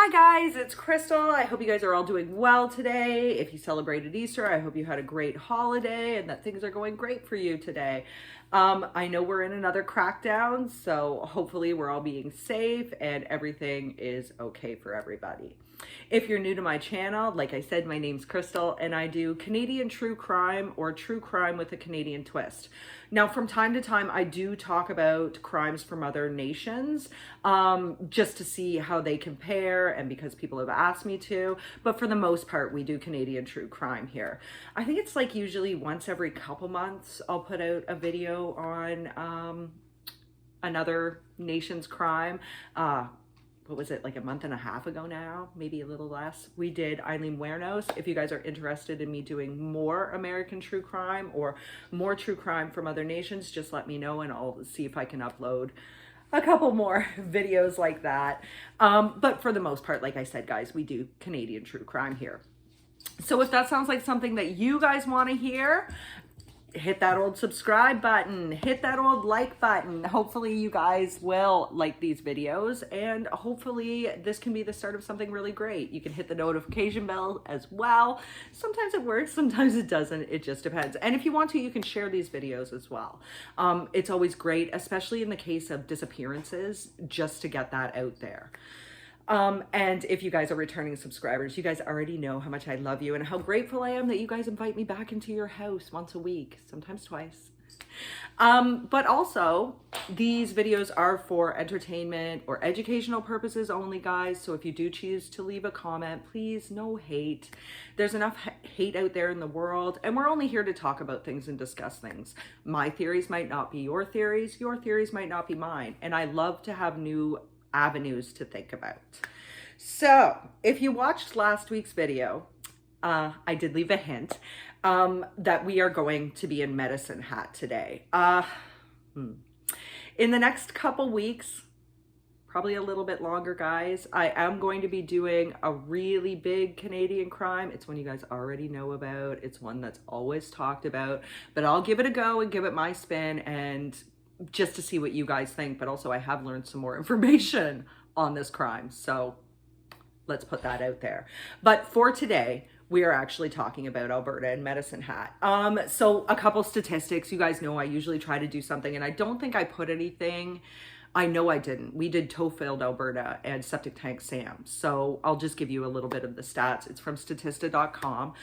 Hi guys, it's Crystal. I hope you guys are all doing well today. If you celebrated Easter, I hope you had a great holiday and that things are going great for you today. I know we're in another crackdown, so hopefully we're all being safe and everything is okay for everybody. If you're new to my channel, like I said, my name's Crystal and I do Canadian true crime or true crime with a Canadian twist. Now, from time to time, I do talk about crimes from other nations just to see how they compare and because people have asked me to. But for the most part, we do Canadian true crime here. I think it's like usually once every couple months, I'll put out a video on another nation's crime. What was it, like a month and a half ago now, maybe a little less, we did Eileen Wuornos. If you guys are interested in me doing more American true crime or more true crime from other nations, just let me know and I'll see if I can upload a couple more videos like that. But for the most part, like I said, guys, we do Canadian true crime here. So if that sounds like something that you guys want to hear, hit that old subscribe button, hit that old like button. Hopefully you guys will like these videos and hopefully this can be the start of something really great. You can hit the notification bell as well. Sometimes it works, sometimes it doesn't. It just depends. And if you want to, you can share these videos as well. It's always great, especially in the case of disappearances, just to get that out there. And if you guys are returning subscribers, you guys already know how much I love you and how grateful I am that you guys invite me back into your house once a week, sometimes twice. But also these videos are for entertainment or educational purposes only, guys. So if you do choose to leave a comment, please, no hate. There's enough hate out there in the world and we're only here to talk about things and discuss things. My theories might not be your theories might not be mine. And I love to have new avenues to think about. So if you watched last week's video, I did leave a hint that we are going to be in Medicine Hat today. In the next couple weeks, probably a little bit longer, guys, I am going to be doing a really big Canadian crime. It's one you guys already know about. It's one that's always talked about, but I'll give it a go and give it my spin and just to see what you guys think. But also I have learned some more information on this crime, so let's put that out there. But for today, we are actually talking about Alberta and Medicine Hat. So a couple statistics. You guys know I usually try to do something and I don't think I put anything. I know I didn't. We did tow-filled Alberta and septic tank Sam. So I'll just give you a little bit of the stats. It's from statista.com.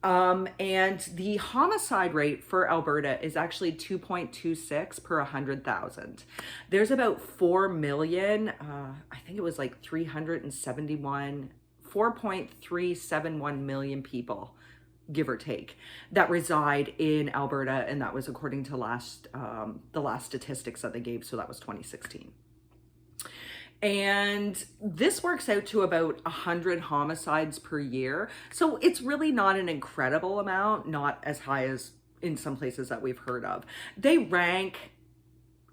And the homicide rate for Alberta is actually 2.26 per 100,000. There's about 4 million, I think it was like 4.371 million people, give or take, that reside in Alberta. And that was according to the last statistics that they gave. So that was 2016. And this works out to about 100 homicides per year. So it's really not an incredible amount, not as high as in some places that we've heard of. They rank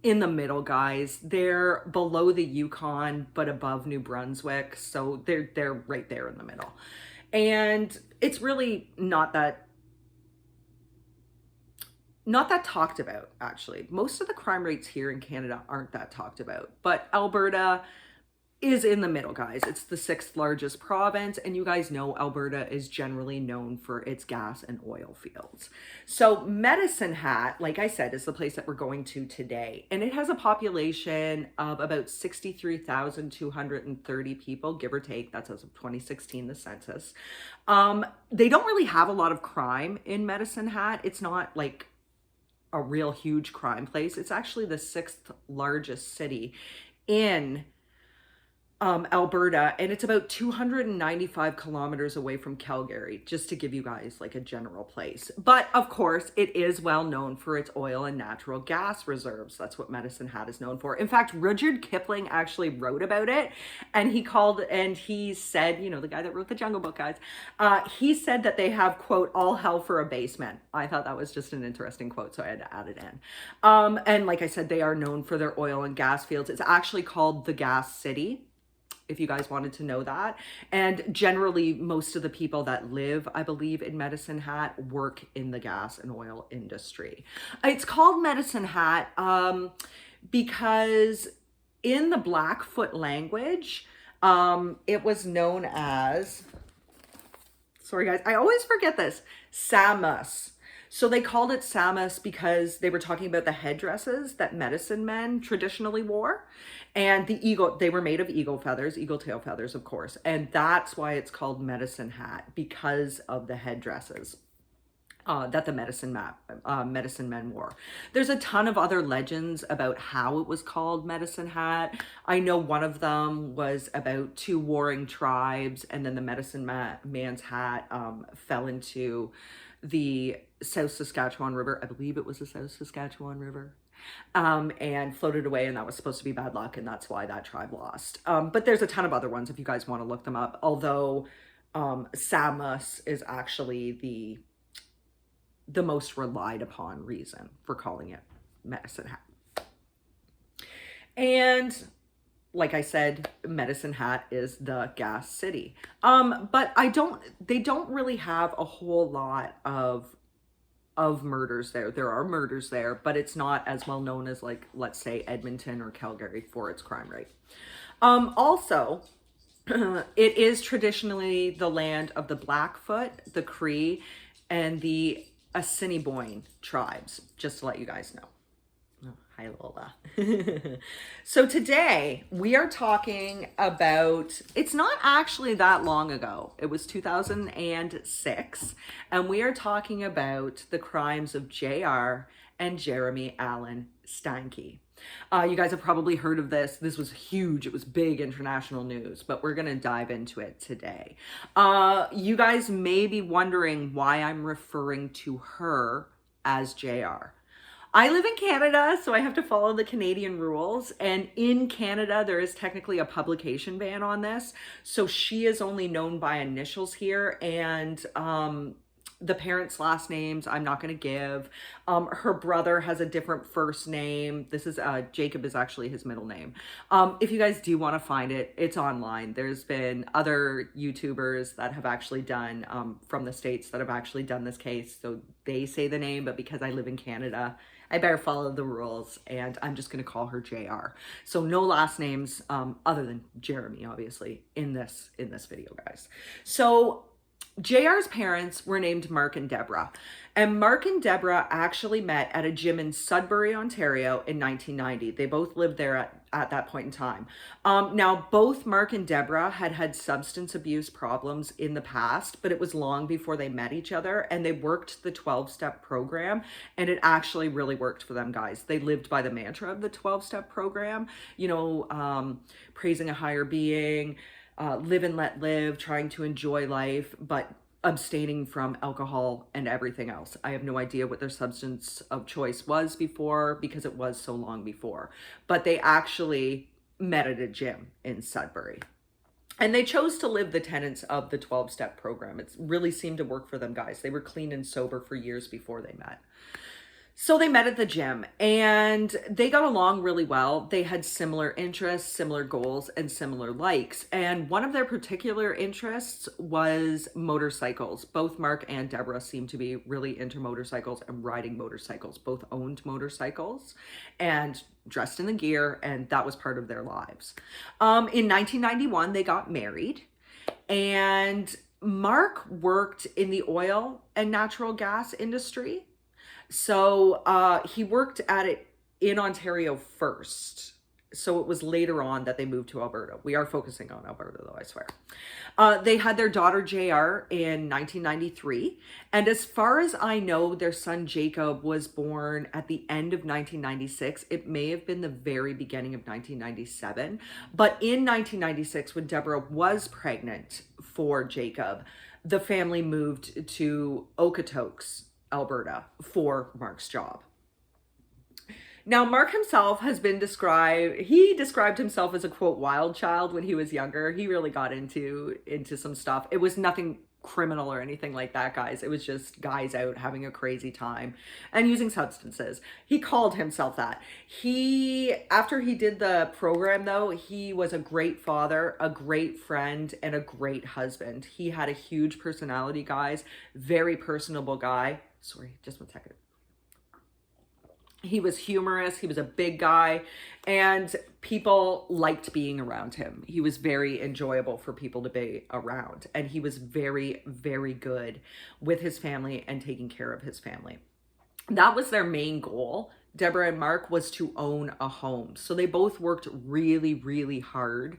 in the middle, guys. They're below the Yukon, but above New Brunswick. So they're right there in the middle. And it's really not that talked about, actually. Most of the crime rates here in Canada aren't that talked about, but Alberta is in the middle, guys. It's the 6th largest province, and you guys know Alberta is generally known for its gas and oil fields. So Medicine Hat, like I said, is the place that we're going to today, and it has a population of about 63,230 people, give or take. That's as of 2016, the census. They don't really have a lot of crime in Medicine Hat. It's not like a real huge crime place. It's actually the 6th largest city in Alberta, and it's about 295 kilometers away from Calgary, just to give you guys like a general place. But of course, it is well known for its oil and natural gas reserves. That's what Medicine Hat is known for. In fact, Rudyard Kipling actually wrote about it, and he said, you know, the guy that wrote the Jungle Book, guys, he said that they have, quote, all hell for a basement. I thought that was just an interesting quote, so I had to add it in. And like I said, they are known for their oil and gas fields. It's actually called the Gas City, if you guys wanted to know that. And generally, most of the people that live, I believe, in Medicine Hat work in the gas and oil industry. It's called Medicine Hat because in the Blackfoot language, It was known as, sorry guys, I always forget this, Samus. So they called it Samus because they were talking about the headdresses that medicine men traditionally wore. And the eagle, they were made of eagle feathers, eagle tail feathers, of course. And that's why it's called medicine hat, because of the headdresses. That the medicine men wore. There's a ton of other legends about how it was called medicine hat. I know one of them was about two warring tribes, and then the man's hat fell into the South Saskatchewan River. I believe it was the South Saskatchewan River. And floated away, and that was supposed to be bad luck, and that's why that tribe lost. But there's a ton of other ones if you guys want to look them up, although Samus is actually the most relied upon reason for calling it medicine hat. And like I said, Medicine Hat is the gas city. But they don't really have a whole lot of murders there. There are murders there, but it's not as well known as, like, let's say Edmonton or Calgary for its crime rate. Also, it is traditionally the land of the Blackfoot, the Cree, and the Assiniboine tribes, just to let you guys know. Oh, hi, Lola. So today we are talking about, it's not actually that long ago. It was 2006, and we are talking about the crimes of J.R. and Jeremy Allen Steinke. You guys have probably heard of this. This was huge. It was big international news, but we're going to dive into it today. You guys may be wondering why I'm referring to her as JR. I live in Canada, so I have to follow the Canadian rules. And in Canada, there is technically a publication ban on this. So she is only known by initials here. And the parents' last names I'm not going to give. Her brother has a different first name. This is Jacob is actually his middle name. If you guys do want to find it, it's online. There's been other YouTubers that have actually done from the States that have actually done this case. So they say the name, but because I live in Canada, I better follow the rules, and I'm just going to call her JR. So no last names other than Jeremy, obviously, in this video, guys. So JR's parents were named Mark and Deborah, and Mark and Deborah actually met at a gym in Sudbury, Ontario in 1990. They both lived there at that point in time. Now, both Mark and Deborah had substance abuse problems in the past, but it was long before they met each other, and they worked the 12-step program, and it actually really worked for them, guys. They lived by the mantra of the 12-step program, you know, praising a higher being, live and let live, trying to enjoy life, but abstaining from alcohol and everything else. I have no idea what their substance of choice was before, because it was so long before. But they actually met at a gym in Sudbury. And they chose to live the tenets of the 12-step program. It really seemed to work for them, guys. They were clean and sober for years before they met. So they met at the gym, and they got along really well. They had similar interests, similar goals, and similar likes. And one of their particular interests was motorcycles. Both Mark and Deborah seemed to be really into motorcycles and riding motorcycles. Both owned motorcycles and dressed in the gear, and that was part of their lives. In 1991, they got married, and Mark worked in the oil and natural gas industry. So he worked at it in Ontario first. So it was later on that they moved to Alberta. We are focusing on Alberta, though, I swear. They had their daughter, JR, in 1993. And as far as I know, their son, Jacob, was born at the end of 1996. It may have been the very beginning of 1997. But in 1996, when Deborah was pregnant for Jacob, the family moved to Okotoks, Alberta, for Mark's job. Now, Mark himself has been he described himself as a, quote, wild child when he was younger. He really got into some stuff. It was nothing criminal or anything like that, guys. It was just guys out having a crazy time and using substances. He called himself that. After he did the program, though, he was a great father, a great friend, and a great husband. He had a huge personality, guys. Very personable guy. Sorry, just one second. He was humorous. He was a big guy, and people liked being around him. He was very enjoyable for people to be around, and he was very, very good with his family and taking care of his family. That was their main goal. Deborah and Mark was to own a home. So they both worked really, really hard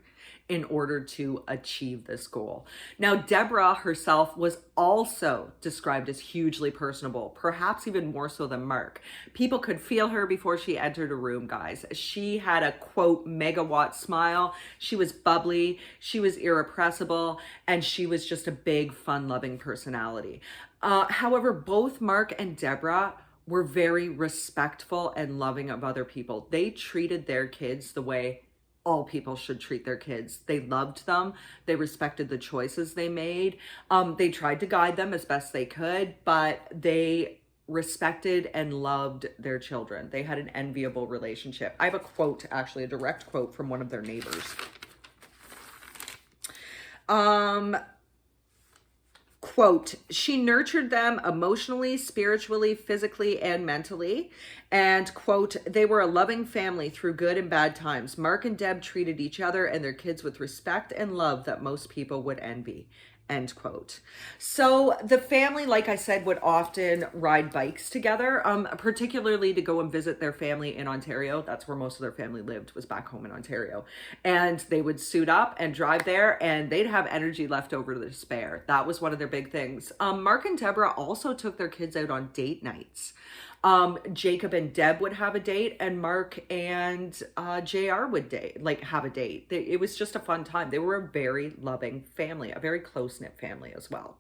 in order to achieve this goal. Now, Deborah herself was also described as hugely personable, perhaps even more so than Mark. People could feel her before she entered a room, guys. She had a quote megawatt smile. She was bubbly, she was irrepressible, and she was just a big, fun-loving personality. However, both Mark and Deborah were very respectful and loving of other people. They treated their kids the way all people should treat their kids. They loved them. They respected the choices they made. They tried to guide them as best they could, but they respected and loved their children. They had an enviable relationship. I have a quote, actually, a direct quote from one of their neighbors. Quote, she nurtured them emotionally, spiritually, physically, and mentally. And quote, they were a loving family through good and bad times. Mark and Deb treated each other and their kids with respect and love that most people would envy. End quote. So the family, like I said, would often ride bikes together, particularly to go and visit their family in Ontario. That's where most of their family lived, was back home in Ontario. And they would suit up and drive there, and they'd have energy left over to spare. That was one of their big things. Mark and Deborah also took their kids out on date nights. Jacob and Deb would have a date, and Mark and JR would have a date. It was just a fun time. They were a very loving family, a very close-knit family as well.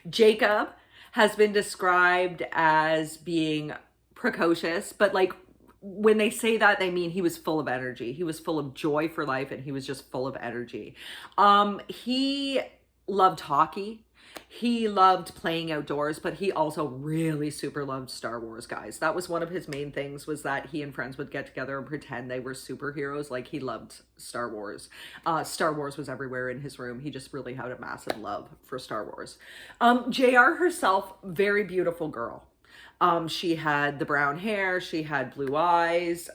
Jacob has been described as being precocious, but like when they say that, they mean he was full of energy. He was full of joy for life, and he was just full of energy. He loved hockey. He loved playing outdoors, but he also really super loved Star Wars, guys. That was one of his main things, was that he and friends would get together and pretend they were superheroes. Like, he loved Star Wars. Star Wars was everywhere in his room. He just really had a massive love for Star Wars. JR herself, very beautiful girl. She had the brown hair, she had blue eyes,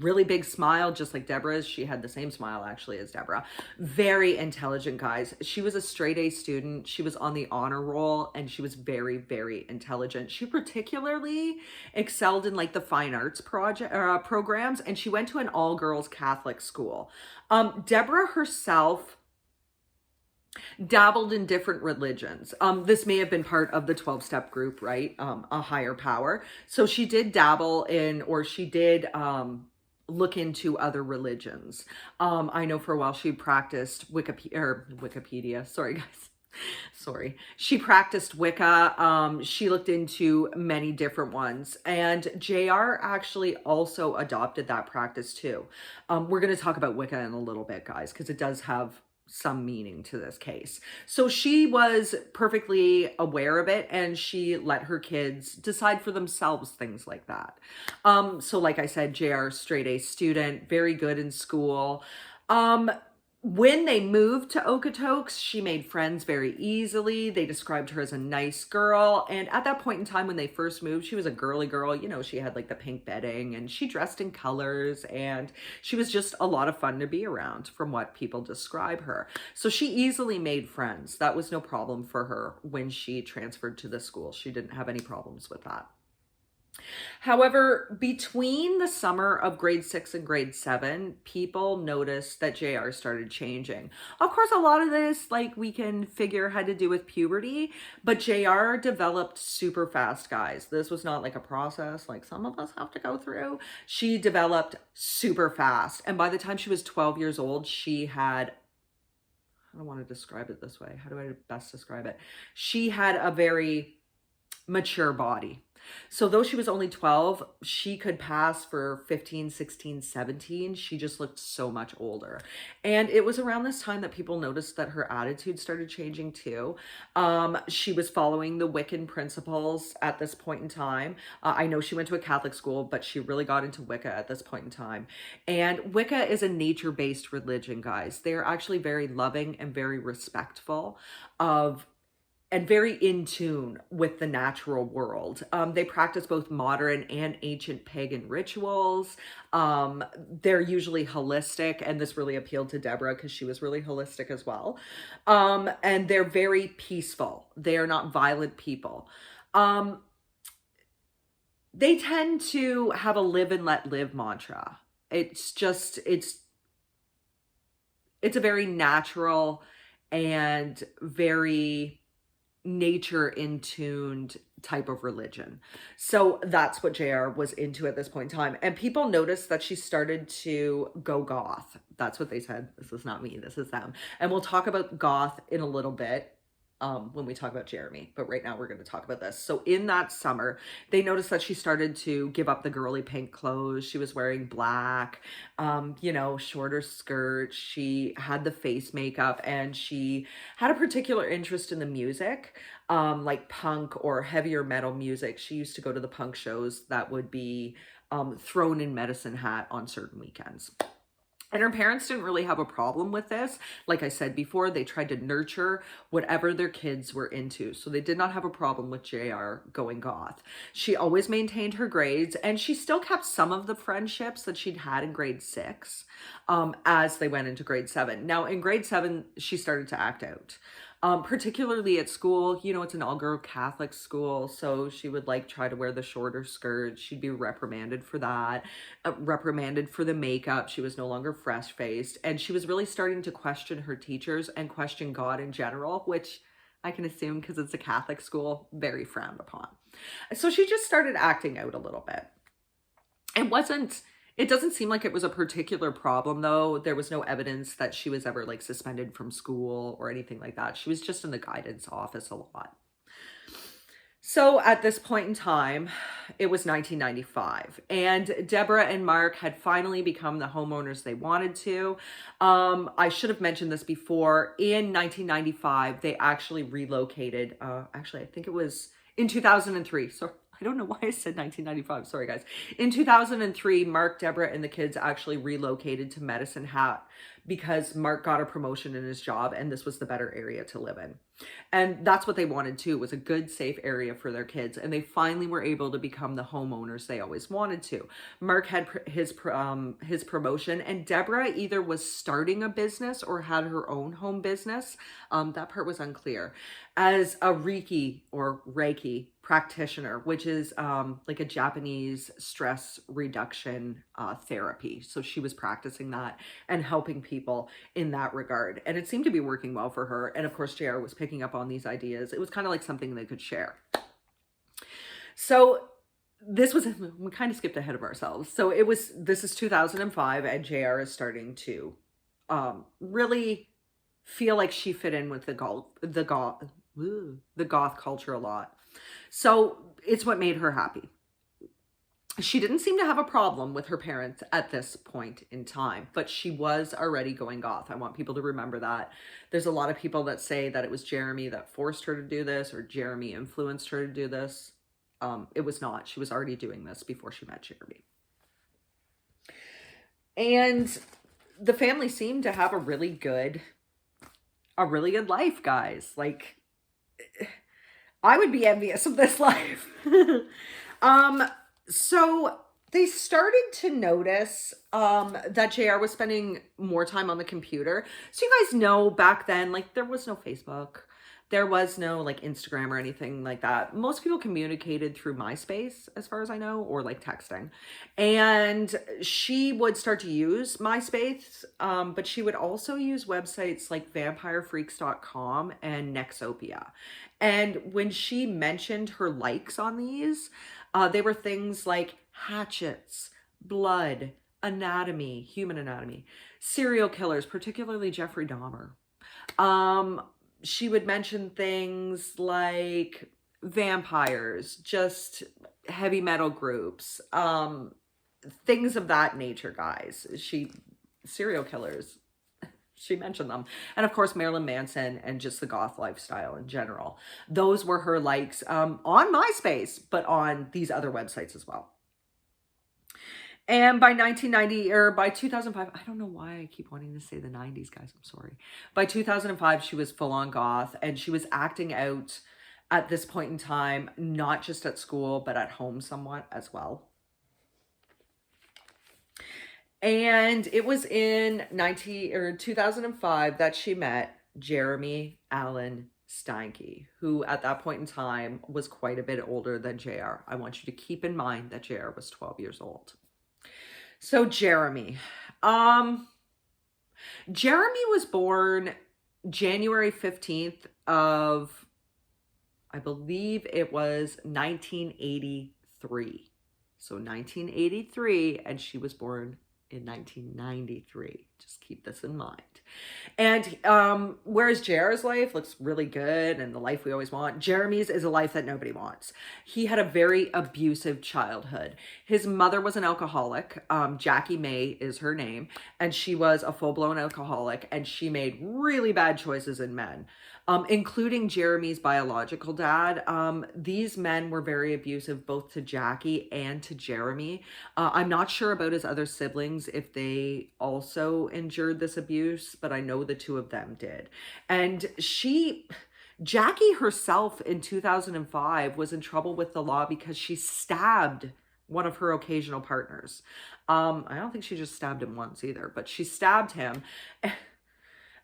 really big smile, just like Deborah's. She had the same smile actually as Deborah. Very intelligent, guys. She was a straight A student. She was on the honor roll, and she was very, very intelligent. She particularly excelled in like the fine arts programs, and she went to an all-girls Catholic school. Deborah herself dabbled in different religions. This may have been part of the 12-step group, right? A higher power. So she did dabble in, or she did look into other religions. I know for a while she practiced Wikipedia. Sorry, guys. Sorry. She practiced Wicca. She looked into many different ones. And JR actually also adopted that practice too. We're going to talk about Wicca in a little bit, guys, because it does have some meaning to this case. So she was perfectly aware of it, and she let her kids decide for themselves things like that. So like I said, JR, straight A student, very good in school. When they moved to Okotoks, she made friends very easily. They described her as a nice girl. And at that point in time, when they first moved, she was a girly girl. You know, she had like the pink bedding, and she dressed in colors, and she was just a lot of fun to be around from what people describe her. So she easily made friends. That was no problem for her when she transferred to the school. She didn't have any problems with that. However, between the summer of grade 6 and grade 7, people noticed that JR started changing. Of course, a lot of this, like, we can figure had to do with puberty, but JR developed super fast, guys. This was not like a process like some of us have to go through. She developed super fast. And by the time she was 12 years old, she had, I don't want to describe it this way. How do I best describe it? She had a very mature body. So though she was only 12, she could pass for 15, 16, 17. She just looked so much older. And it was around this time that people noticed that her attitude started changing too. She was following the Wiccan principles at this point in time. I know she went to a Catholic school, but she really got into Wicca at this point in time. And Wicca is a nature-based religion, guys. They're actually very loving and very respectful of and very in tune with the natural world. They practice both modern and ancient pagan rituals. They're usually holistic, and this really appealed to Deborah because she was really holistic as well. And they're very peaceful. They are not violent people. Um, they tend to have a live and let live mantra. It's a very natural and very nature in tuned type of religion. So that's what JR was into at this point in time. And people noticed that she started to go goth. That's what they said. This is not me, this is them. And we'll talk about goth in a little bit. When we talk about Jeremy, but right now we're going to talk about this. So in that summer, they noticed that she started to give up the girly pink clothes. She was wearing black, shorter skirts. She had the face makeup, and she had a particular interest in the music, like punk or heavier metal music. She used to go to the punk shows that would be thrown in Medicine Hat on certain weekends. And her parents didn't really have a problem with this. Like I said before, they tried to nurture whatever their kids were into. So they did not have a problem with JR going goth. She always maintained her grades, and she still kept some of the friendships that she'd had in grade 6 as they went into grade 7. Now, in grade 7, she started to act out. Particularly at school, it's an all-girl Catholic school, so she would try to wear the shorter skirt. She'd be reprimanded for that, reprimanded for the makeup. She was no longer fresh-faced, and she was really starting to question her teachers and question God in general, which I can assume, because it's a Catholic school, very frowned upon. So she just started acting out a little bit. It doesn't seem like it was a particular problem, though. There was no evidence that she was ever suspended from school or anything like that. She was just in the guidance office a lot. So at this point in time, it was 1995, and Deborah and Mark had finally become the homeowners they wanted to. I should have mentioned this before. In 1995, they actually relocated. I think it was in 2003. So I don't know why I said 1995. Sorry, guys. In 2003, Mark, Deborah, and the kids actually relocated to Medicine Hat because Mark got a promotion in his job, and this was the better area to live in. And that's what they wanted too, was a good, safe area for their kids. And they finally were able to become the homeowners they always wanted to. Mark had his promotion, and Deborah either was starting a business or had her own home business. That part was unclear. As a Reiki practitioner, which is like a Japanese stress reduction therapy. So she was practicing that and helping people in that regard. And it seemed to be working well for her. And of course, JR was picking up on these ideas. It was kind of like something they could share. So we kind of skipped ahead of ourselves. So this is 2005, and JR is starting to really feel like she fit in with the goth culture a lot. So it's what made her happy. She didn't seem to have a problem with her parents at this point in time, but she was already going goth. I want people to remember that. There's a lot of people that say that it was Jeremy that forced her to do this, or Jeremy influenced her to do this. It was not. She was already doing this before she met Jeremy. And the family seemed to have a really good life, guys. I would be envious of this life. So they started to notice that JR was spending more time on the computer. So you guys know back then, there was no Facebook. There was no Instagram or anything like that. Most people communicated through MySpace, as far as I know, or texting. And she would start to use MySpace, but she would also use websites like vampirefreaks.com and Nexopia. And when she mentioned her likes on these, they were things like hatchets, blood, anatomy, human anatomy, serial killers, particularly Jeffrey Dahmer. She would mention things like vampires, just heavy metal groups, things of that nature, guys. Serial killers, she mentioned them. And of course, Marilyn Manson and just the goth lifestyle in general. Those were her likes on MySpace, but on these other websites as well. And by 1990 or by 2005, I don't know why I keep wanting to say the 90s, guys. I'm sorry. By 2005, she was full on goth and she was acting out at this point in time, not just at school, but at home somewhat as well. And it was in 2005 that she met Jeremy Allen Steinke, who at that point in time was quite a bit older than JR. I want you to keep in mind that JR was 12 years old. So Jeremy. Um, Jeremy was born January 15th of, I believe it was 1983. So 1983, and she was born in 1993. Just keep this in mind. And whereas JR's life looks really good and the life we always want, Jeremy's is a life that nobody wants. He had a very abusive childhood. His mother was an alcoholic. Jackie May is her name. And she was a full-blown alcoholic. And she made really bad choices in men, including Jeremy's biological dad. These men were very abusive both to Jackie and to Jeremy. I'm not sure about his other siblings if they also endured this abuse, but I know the two of them did. And Jackie herself in 2005 was in trouble with the law because she stabbed one of her occasional partners. I don't think she just stabbed him once either, but she stabbed him.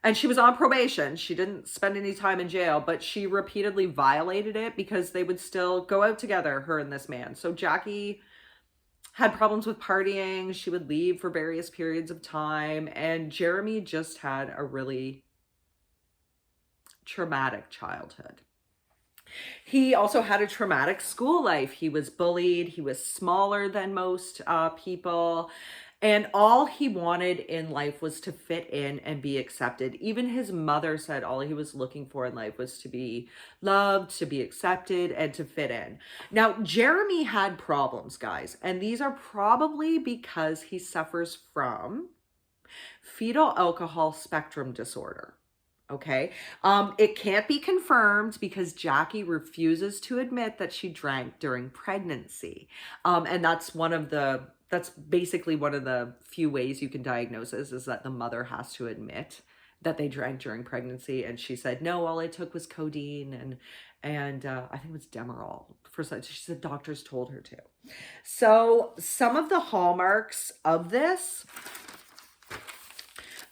And she was on probation. She didn't spend any time in jail, but she repeatedly violated it because they would still go out together, her and this man. So Jackie had problems with partying. She would leave for various periods of time. And Jeremy just had a really traumatic childhood. He also had a traumatic school life. He was bullied. He was smaller than most people. And all he wanted in life was to fit in and be accepted. Even his mother said all he was looking for in life was to be loved, to be accepted, and to fit in. Now, Jeremy had problems, guys, and these are probably because he suffers from fetal alcohol spectrum disorder. Okay. It can't be confirmed because Jackie refuses to admit that she drank during pregnancy. And that's basically one of the few ways you can diagnose this, is that the mother has to admit that they drank during pregnancy. And she said, no, all I took was codeine and I think it was Demerol. She said doctors told her to. So some of the hallmarks of this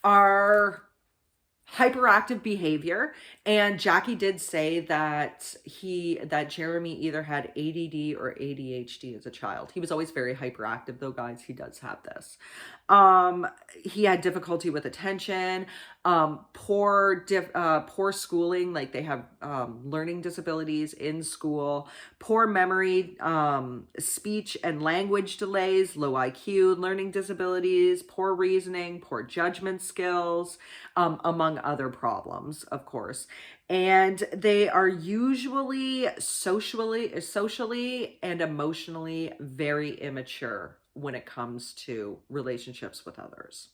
are hyperactive behavior, and Jackie did say that Jeremy either had ADD or ADHD as a child. He was always very hyperactive though, guys. He does have this. He had difficulty with attention, poor schooling, like they have learning disabilities in school, poor memory, speech and language delays, low IQ, learning disabilities, poor reasoning, poor judgment skills, among other problems, of course. And they are usually socially and emotionally very immature when it comes to relationships with others.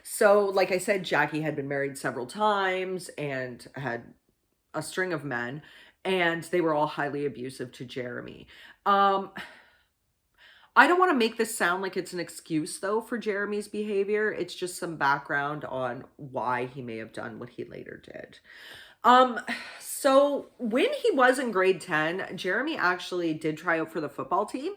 So, like I said, Jackie had been married several times and had a string of men, and they were all highly abusive to Jeremy. I don't want to make this sound like it's an excuse, though, for Jeremy's behavior. It's just some background on why he may have done what he later did. So when he was in grade 10, Jeremy actually did try out for the football team.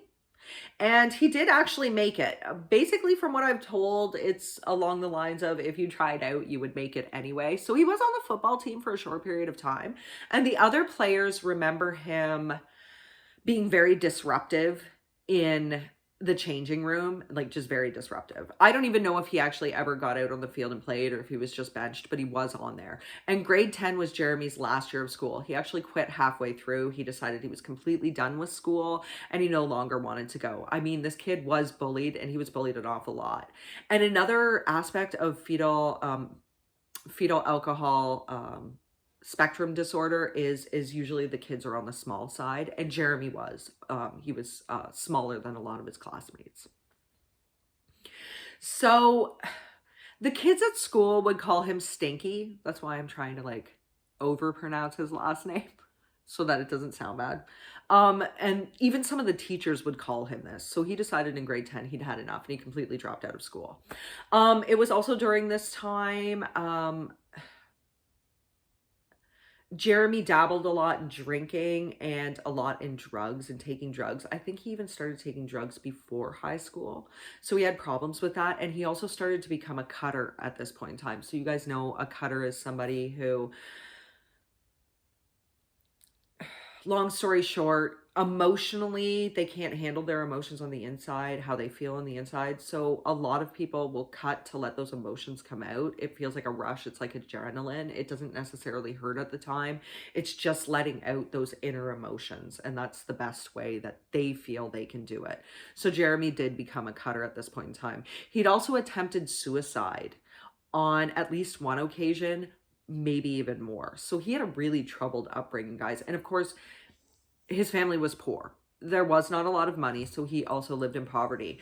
And he did actually make it. Basically, from what I've told, it's along the lines of if you tried out, you would make it anyway. So he was on the football team for a short period of time. And the other players remember him being very disruptive in the changing room, like just very disruptive. I don't even know if he actually ever got out on the field and played or if he was just benched, but he was on there. And grade 10 was Jeremy's last year of school. He actually quit halfway through. He decided he was completely done with school and he no longer wanted to go. I mean, this kid was bullied and he was bullied an awful lot. And another aspect of fetal alcohol spectrum disorder is usually the kids are on the small side, and Jeremy was. He was smaller than a lot of his classmates. So the kids at school would call him Stinky. That's why I'm trying to like overpronounce his last name. so that it doesn't sound bad. And even some of the teachers would call him this. So he decided in grade 10 he'd had enough and he completely dropped out of school. It was also during this time, Jeremy dabbled a lot in drinking and a lot in drugs and taking drugs. I think he even started taking drugs before high school. So he had problems with that. And he also started to become a cutter at this point in time. So you guys know a cutter is somebody who, long story short, emotionally, they can't handle their emotions on the inside, how they feel on the inside. So a lot of people will cut to let those emotions come out. It feels like a rush. It's like adrenaline. It doesn't necessarily hurt at the time. It's just letting out those inner emotions. And that's the best way that they feel they can do it. So Jeremy did become a cutter at this point in time. He'd also attempted suicide on at least one occasion, maybe even more. So he had a really troubled upbringing, guys. And of course, his family was poor. There was not a lot of money, so he also lived in poverty.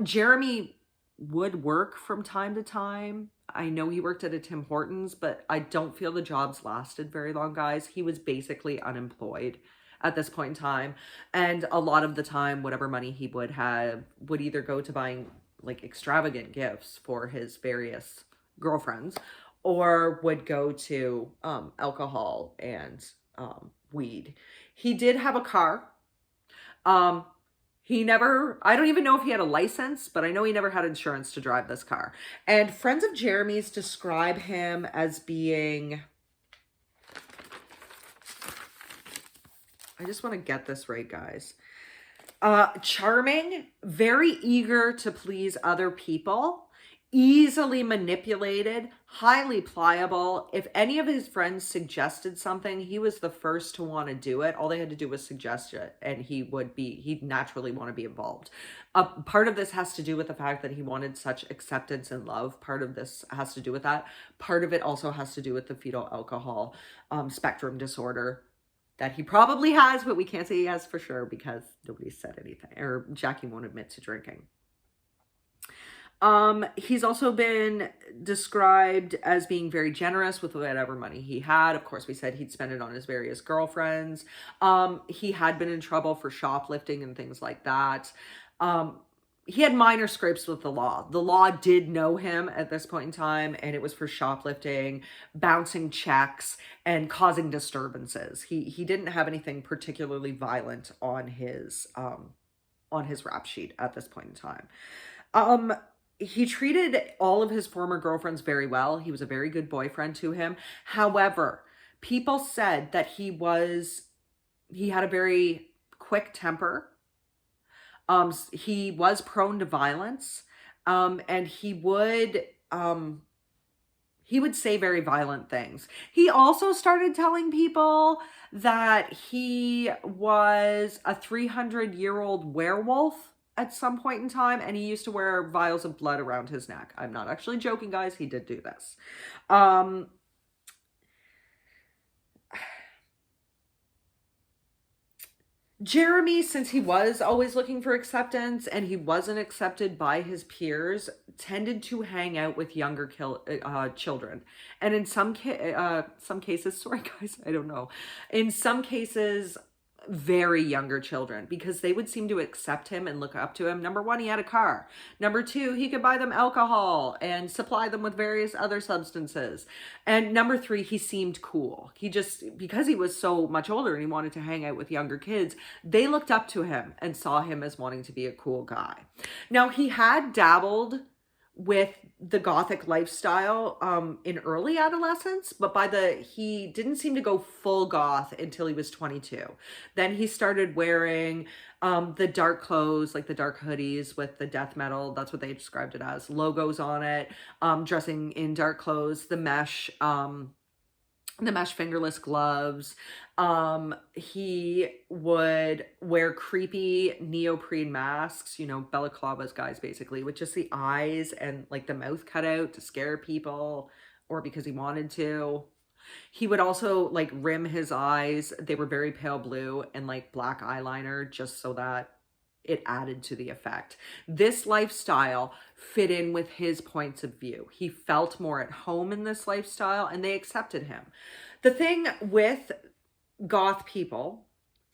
Jeremy would work from time to time. I know he worked at a Tim Hortons, but I don't feel the jobs lasted very long, guys. He was basically unemployed at this point in time. And a lot of the time, whatever money he would have would either go to buying like extravagant gifts for his various girlfriends, or would go to alcohol and weed. He did have a car. He never, I don't even know if he had a license, but I know he never had insurance to drive this car. And friends of Jeremy's describe him as being, I just want to get this right, guys. Charming, very eager to please other people, easily manipulated, highly pliable. If any of his friends suggested something, he was the first to want to do it. All they had to do was suggest it, and he'd naturally want to be involved. Part of this has to do with the fact that he wanted such acceptance and love. Part of this has to do with that. Part of it also has to do with the fetal alcohol spectrum disorder that he probably has, but we can't say he has for sure because nobody said anything, or Jackie won't admit to drinking. He's also been described as being very generous with whatever money he had. Of course, we said he'd spend it on his various girlfriends. He had been in trouble for shoplifting and things like that. He had minor scrapes with the law. The law did know him at this point in time, and it was for shoplifting, bouncing checks, and causing disturbances. He didn't have anything particularly violent on his rap sheet at this point in time. He treated all of his former girlfriends very well. He was a very good boyfriend to him. However, people said that he had a very quick temper. He was prone to violence, and he would say very violent things. He also started telling people that he was a 300-year-old werewolf at some point in time, and he used to wear vials of blood around his neck. I'm not actually joking, guys. He did do this. Jeremy, since he was always looking for acceptance and he wasn't accepted by his peers, tended to hang out with younger children. And in some cases, sorry guys, I don't know. In some cases, very younger children, because they would seem to accept him and look up to him. Number one, he had a car. Number two, he could buy them alcohol and supply them with various other substances. And number three, he seemed cool. Because he was so much older and he wanted to hang out with younger kids, they looked up to him and saw him as wanting to be a cool guy. Now, he had dabbled with the gothic lifestyle in early adolescence, but he didn't seem to go full goth until he was 22. Then he started wearing the dark clothes, like the dark hoodies with the death metal, that's what they described it as, logos on it, dressing in dark clothes, the mesh fingerless gloves. He would wear creepy neoprene masks, balaclavas, guys, basically, with just the eyes and like the mouth cut out to scare people, or because he wanted to. He would also like rim his eyes. They were very pale blue and like black eyeliner, just so that it added to the effect. This lifestyle fit in with his points of view. He felt more at home in this lifestyle and they accepted him. The thing with goth people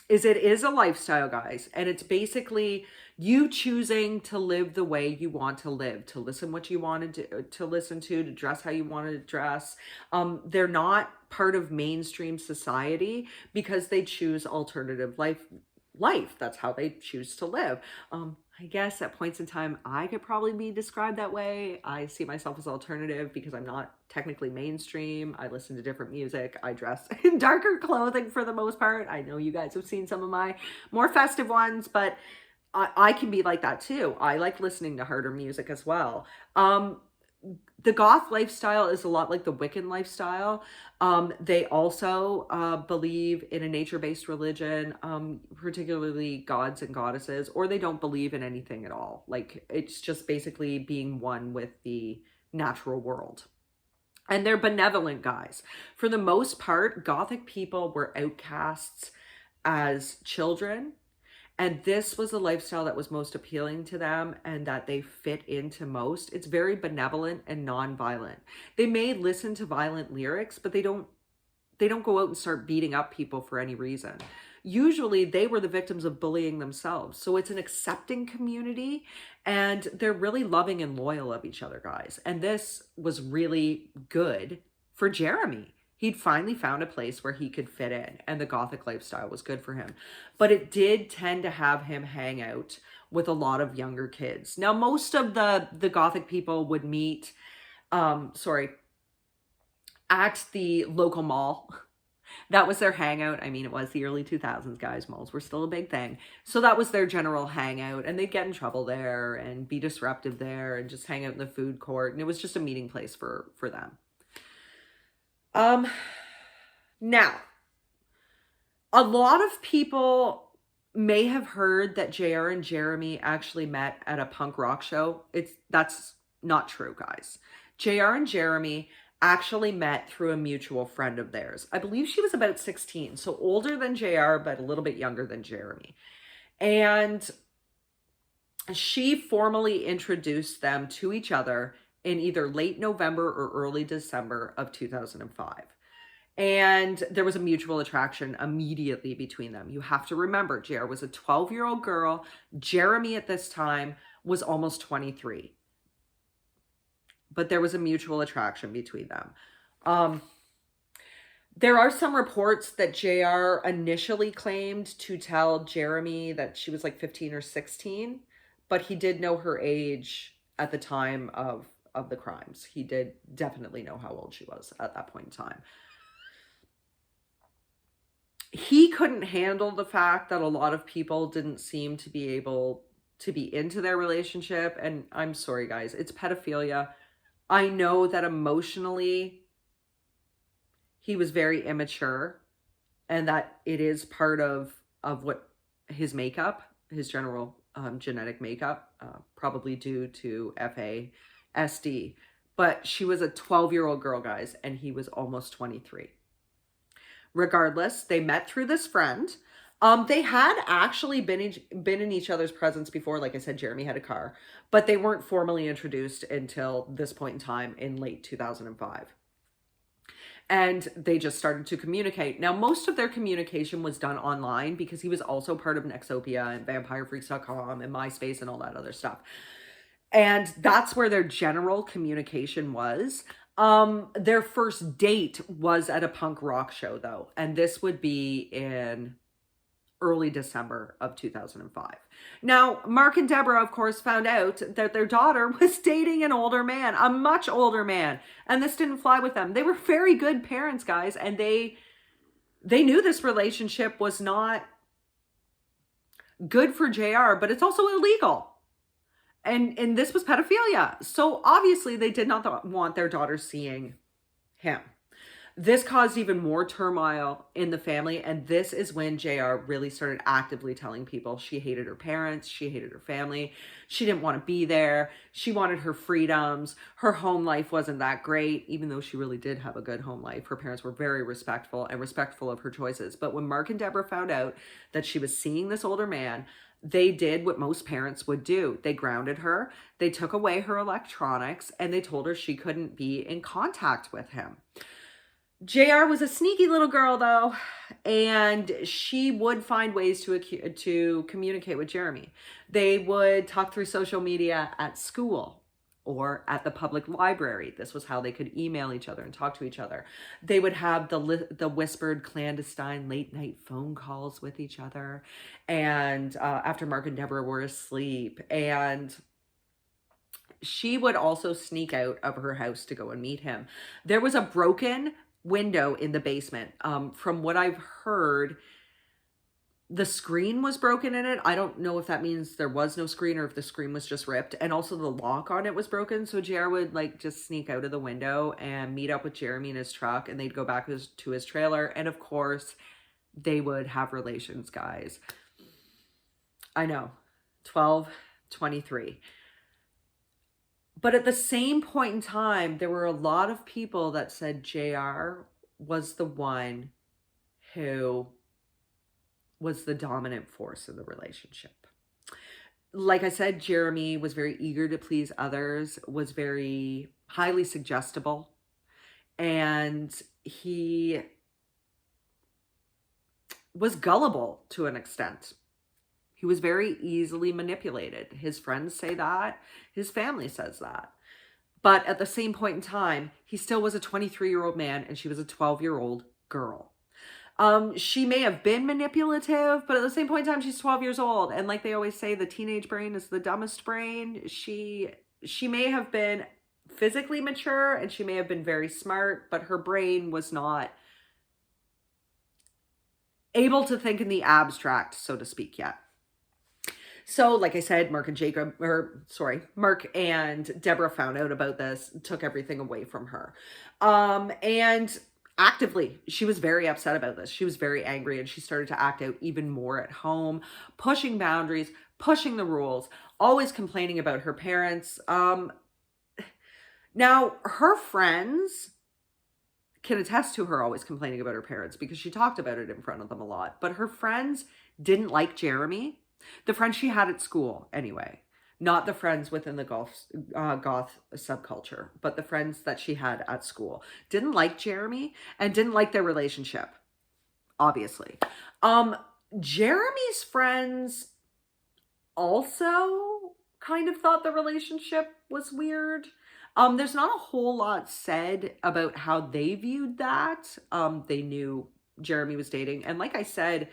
is it is a lifestyle, guys, and it's basically you choosing to live the way you want to live, to listen what you wanted to listen to dress how you wanted to dress. They're not part of mainstream society because they choose alternative life. That's how they choose to live. I guess at points in time, I could probably be described that way. I see myself as alternative because I'm not technically mainstream. I listen to different music. I dress in darker clothing for the most part. I know you guys have seen some of my more festive ones, but I can be like that too. I like listening to harder music as well. The goth lifestyle is a lot like the Wiccan lifestyle. They also believe in a nature-based religion, particularly gods and goddesses, or they don't believe in anything at all. Like it's just basically being one with the natural world. And they're benevolent guys. For the most part, Gothic people were outcasts as children, and this was the lifestyle that was most appealing to them and that they fit into most. It's very benevolent and non-violent. They may listen to violent lyrics, but they don't go out and start beating up people for any reason. Usually they were the victims of bullying themselves. So it's an accepting community and they're really loving and loyal of each other, guys. And this was really good for Jeremy. He'd finally found a place where he could fit in, and the Gothic lifestyle was good for him. But it did tend to have him hang out with a lot of younger kids. Now, most of the Gothic people would meet, at the local mall. That was their hangout. I mean, it was the early 2000s, guys. Malls were still a big thing. So that was their general hangout, and they'd get in trouble there and be disruptive there and just hang out in the food court. And it was just a meeting place for them. Now, a lot of people may have heard that JR and Jeremy actually met at a punk rock show. That's not true, guys. JR and Jeremy actually met through a mutual friend of theirs. I believe she was about 16, so older than JR, but a little bit younger than Jeremy. And she formally introduced them to each other in either late November or early December of 2005. And there was a mutual attraction immediately between them. You have to remember, JR was a 12-year-old girl. Jeremy at this time was almost 23. But there was a mutual attraction between them. There are some reports that JR initially claimed to tell Jeremy that she was like 15 or 16, but he did know her age at the time of the crimes. He did definitely know how old she was at that point in time. He couldn't handle the fact that a lot of people didn't seem to be able to be into their relationship. And I'm sorry, guys, it's pedophilia. I know that emotionally he was very immature and that it is part of what his makeup, his general genetic makeup, probably due to FASD. But she was a 12-year-old girl, guys, and he was almost 23. Regardless, they met through this friend. They had actually been in each other's presence before. Like I said, Jeremy had a car, but they weren't formally introduced until this point in time in late 2005. And they just started to communicate. Now, most of their communication was done online because he was also part of Nexopia and VampireFreaks.com and MySpace and all that other stuff. And that's where their general communication was. Their first date was at a punk rock show, though. And this would be in early December of 2005. Now, Mark and Deborah, of course, found out that their daughter was dating an older man, a much older man, and this didn't fly with them. They were very good parents, guys, and they knew this relationship was not good for JR, but it's also illegal. And this was pedophilia. So obviously they did not want their daughter seeing him. This caused even more turmoil in the family. And this is when JR really started actively telling people she hated her parents. She hated her family. She didn't want to be there. She wanted her freedoms. Her home life wasn't that great, even though she really did have a good home life. Her parents were very respectful of her choices. But when Mark and Deborah found out that she was seeing this older man, they did what most parents would do. They grounded her. They took away her electronics and they told her she couldn't be in contact with him. JR was a sneaky little girl though, and she would find ways to communicate with Jeremy. They would talk through social media at school or at the public library. This was how they could email each other and talk to each other. They would have the whispered clandestine late night phone calls with each other, and after Mark and Deborah were asleep. And she would also sneak out of her house to go and meet him. There was a broken window in the basement. From what I've heard, the screen was broken in it. I don't know if that means there was no screen or if the screen was just ripped. And also the lock on it was broken. So JR would like just sneak out of the window and meet up with Jeremy in his truck, and they'd go back to his trailer. And of course, they would have relations, guys. I know, 12, 23. But at the same point in time, there were a lot of people that said JR was the one who was the dominant force in the relationship. Like I said, Jeremy was very eager to please others, was very highly suggestible, and he was gullible to an extent. He was very easily manipulated. His friends say that. His family says that. But at the same point in time, he still was a 23-year-old man and she was a 12-year-old girl. She may have been manipulative, but at the same point in time, she's 12 years old. And like they always say, the teenage brain is the dumbest brain. She may have been physically mature and she may have been very smart, but her brain was not able to think in the abstract, so to speak, yet. So, like I said, Mark and Deborah found out about this, took everything away from her. And actively, she was very upset about this. She was very angry, and she started to act out even more at home, pushing boundaries, pushing the rules, always complaining about her parents. Now, her friends can attest to her always complaining about her parents because she talked about it in front of them a lot. But her friends didn't like Jeremy. The friends she had at school, anyway. Not the friends within the goth subculture, but the friends that she had at school. Didn't like Jeremy and didn't like their relationship, obviously. Jeremy's friends also kind of thought the relationship was weird. There's not a whole lot said about how they viewed that. They knew Jeremy was dating. And like I said,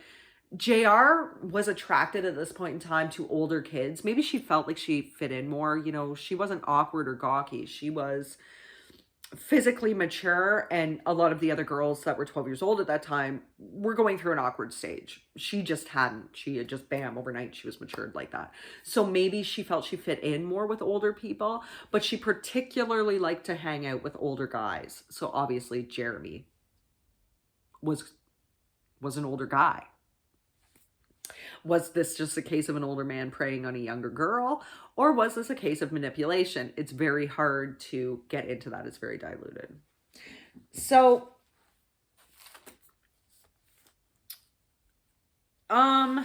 JR was attracted at this point in time to older kids. Maybe she felt like she fit in more. You know, she wasn't awkward or gawky. She was physically mature, and a lot of the other girls that were 12 years old at that time were going through an awkward stage. She just hadn't. She had just, bam, overnight, she was matured like that. So maybe she felt she fit in more with older people, but she particularly liked to hang out with older guys. So obviously Jeremy was an older guy. Was this just a case of an older man preying on a younger girl, or was this a case of manipulation? It's very hard to get into that. It's very diluted. So, I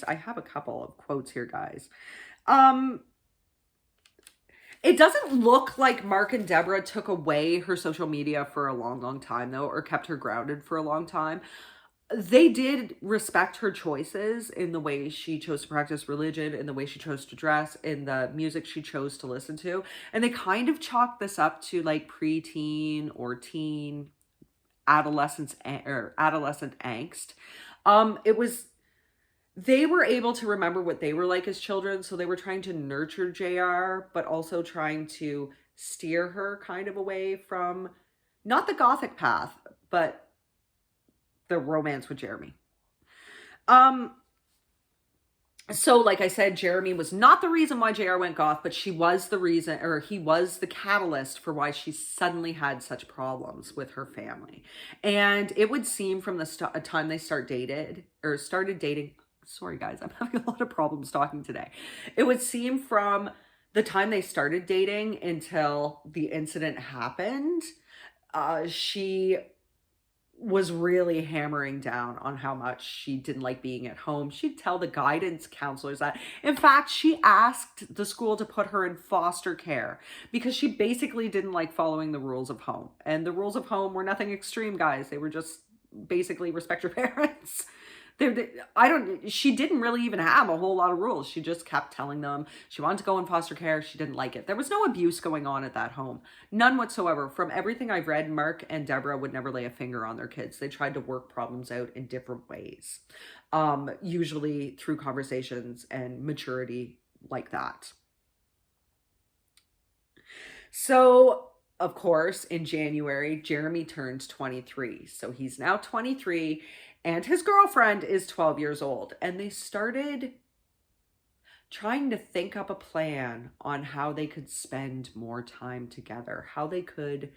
have a couple of quotes here, guys. It doesn't look like Mark and Deborah took away her social media for a long, long time, though, or kept her grounded for a long time. They did respect her choices in the way she chose to practice religion, in the way she chose to dress, in the music she chose to listen to. And they kind of chalked this up to like preteen or teen adolescent angst. They were able to remember what they were like as children, so they were trying to nurture JR, but also trying to steer her kind of away from not the gothic path, but the romance with Jeremy. So like I said, Jeremy was not the reason why JR went goth, but she was the reason, or he was the catalyst for why she suddenly had such problems with her family. And it would seem from the time they started dating, sorry guys, I'm having a lot of problems talking today. It would seem from the time they started dating until the incident happened, she was really hammering down on how much she didn't like being at home. She'd tell the guidance counselors that. In fact, she asked the school to put her in foster care because she basically didn't like following the rules of home. And the rules of home were nothing extreme, guys. They were just basically respect your parents. She didn't really even have a whole lot of rules. She just kept telling them she wanted to go in foster care. She didn't like it. There was no abuse going on at that home. None whatsoever. From everything I've read, Mark and Deborah would never lay a finger on their kids. They tried to work problems out in different ways, usually through conversations and maturity like that. So, of course, in January, Jeremy turned 23. So he's now 23 and his girlfriend is 12 years old. And they started trying to think up a plan on how they could spend more time together, how they could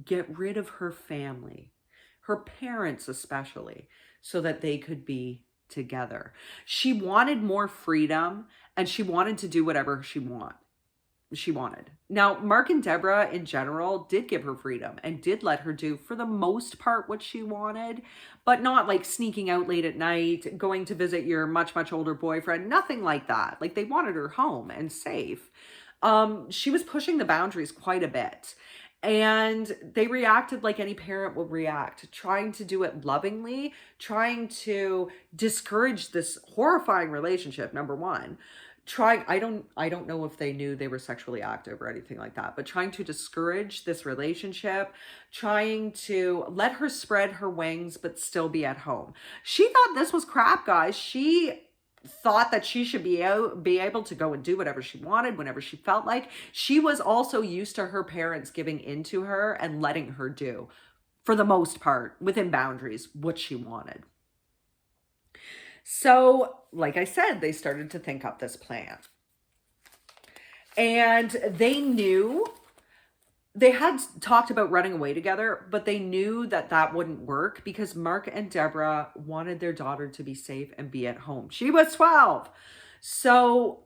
get rid of her family, her parents especially, so that they could be together. She wanted more freedom and she wanted to do whatever she wanted. Now, Mark and Deborah in general did give her freedom and did let her do, for the most part, what she wanted, but not like sneaking out late at night, going to visit your much, much older boyfriend, nothing like that. Like, they wanted her home and safe. She was pushing the boundaries quite a bit. And they reacted like any parent would react, trying to do it lovingly, trying to discourage this horrifying relationship, number one. I don't know if they knew they were sexually active or anything like that, but trying to discourage this relationship, trying to let her spread her wings but still be at home. She thought this was crap, guys. She thought that she should be able to go and do whatever she wanted whenever she felt like. She was also used to her parents giving into her and letting her do, for the most part, within boundaries, what she wanted. So, like I said, they started to think up this plan. And they knew, they had talked about running away together, but they knew that that wouldn't work because Mark and Deborah wanted their daughter to be safe and be at home. She was 12. So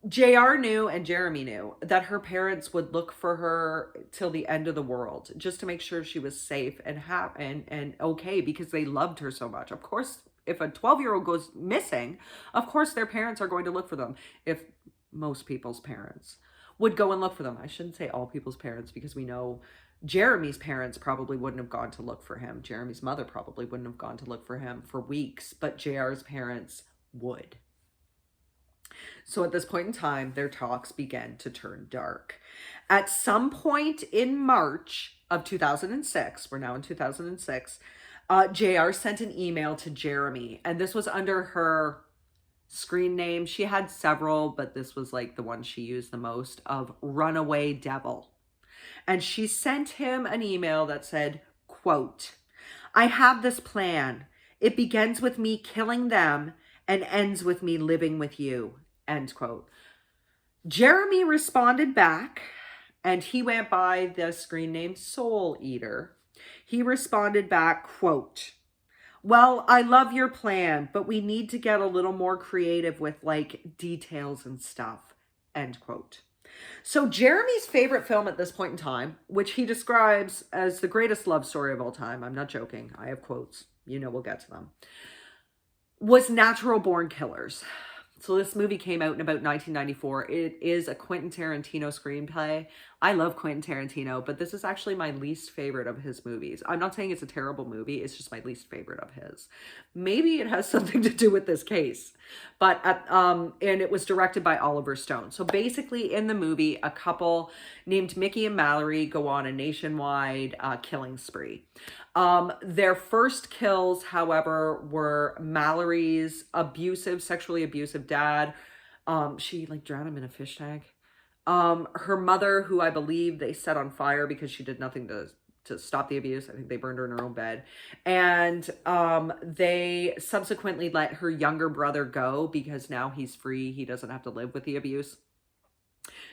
JR knew and Jeremy knew that her parents would look for her till the end of the world just to make sure she was safe and happy and okay, because they loved her so much. Of course, if a 12-year-old goes missing, of course their parents are going to look for them. If most people's parents would go and look for them. I shouldn't say all people's parents, because we know Jeremy's parents probably wouldn't have gone to look for him. Jeremy's mother probably wouldn't have gone to look for him for weeks, but JR's parents would. So at this point in time, their talks began to turn dark. At some point in March of 2006, we're now in 2006, JR sent an email to Jeremy, and this was under her screen name. She had several, but this was like the one she used the most, of Runaway Devil. And she sent him an email that said, quote, "I have this plan. It begins with me killing them and ends with me living with you," end quote. Jeremy responded back, and he went by the screen name Soul Eater. He responded back, quote, "Well, I love your plan, but we need to get a little more creative with like details and stuff," end quote. So Jeremy's favorite film at this point in time, which he describes as the greatest love story of all time, I'm not joking, I have quotes, you know we'll get to them, was Natural Born Killers. So this movie came out in about 1994. It is a Quentin Tarantino screenplay. I love Quentin Tarantino, but this is actually my least favorite of his movies. I'm not saying it's a terrible movie. It's just my least favorite of his. Maybe it has something to do with this case. But, and it was directed by Oliver Stone. So basically in the movie, a couple named Mickey and Mallory go on a nationwide killing spree. Their first kills, however, were Mallory's sexually abusive dad. She like drowned him in a fish tank. Her mother, who I believe they set on fire because she did nothing to stop the abuse. I think they burned her in her own bed. And they subsequently let her younger brother go because now he's free. He doesn't have to live with the abuse.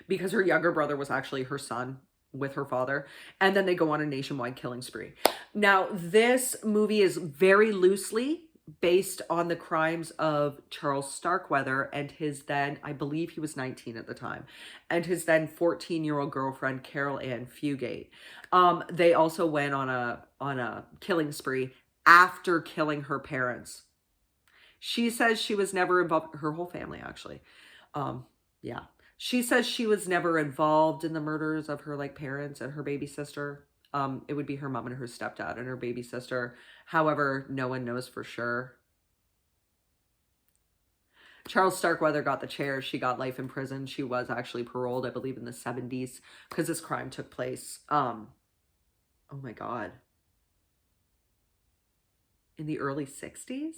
Because her younger brother was actually her son with her father. And then they go on a nationwide killing spree. Now, this movie is very loosely based on the crimes of Charles Starkweather and his then, I believe he was 19 at the time, and his then 14-year-old girlfriend, Carol Ann Fugate. They also went on a killing spree after killing her parents. She says she was never involved, her whole family actually. Yeah. She says she was never involved in the murders of her like parents and her baby sister. It would be her mom and her stepdad and her baby sister. However, no one knows for sure. Charles Starkweather got the chair. She got life in prison. She was actually paroled, I believe, in the 70s because this crime took place. Oh my God. In the early 60s?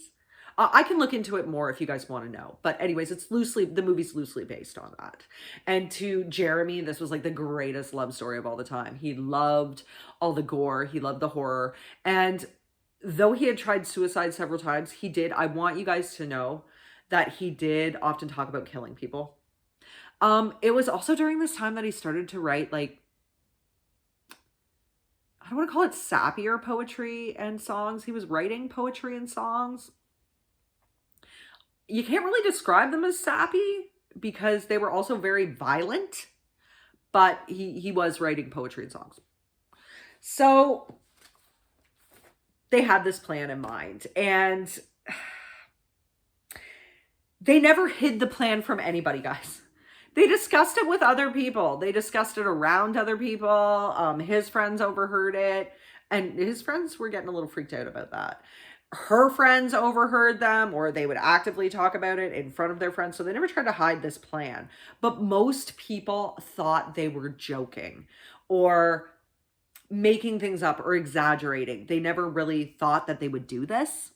I can look into it more if you guys want to know. But anyways, the movie's loosely based on that. And to Jeremy, this was like the greatest love story of all the time. He loved all the gore. He loved the horror. And though he had tried suicide several times, I want you guys to know that he did often talk about killing people. It was also during this time that he started to write like, I don't want to call it sappier poetry and songs. He was writing poetry and songs. You can't really describe them as sappy because they were also very violent, but he was writing poetry and songs. So they had this plan in mind, and they never hid the plan from anybody, guys. They discussed it with other people. They discussed it around other people. His friends overheard it, and his friends were getting a little freaked out about that. Her friends overheard them, or they would actively talk about it in front of their friends. So they never tried to hide this plan. But most people thought they were joking or making things up or exaggerating. They never really thought that they would do this.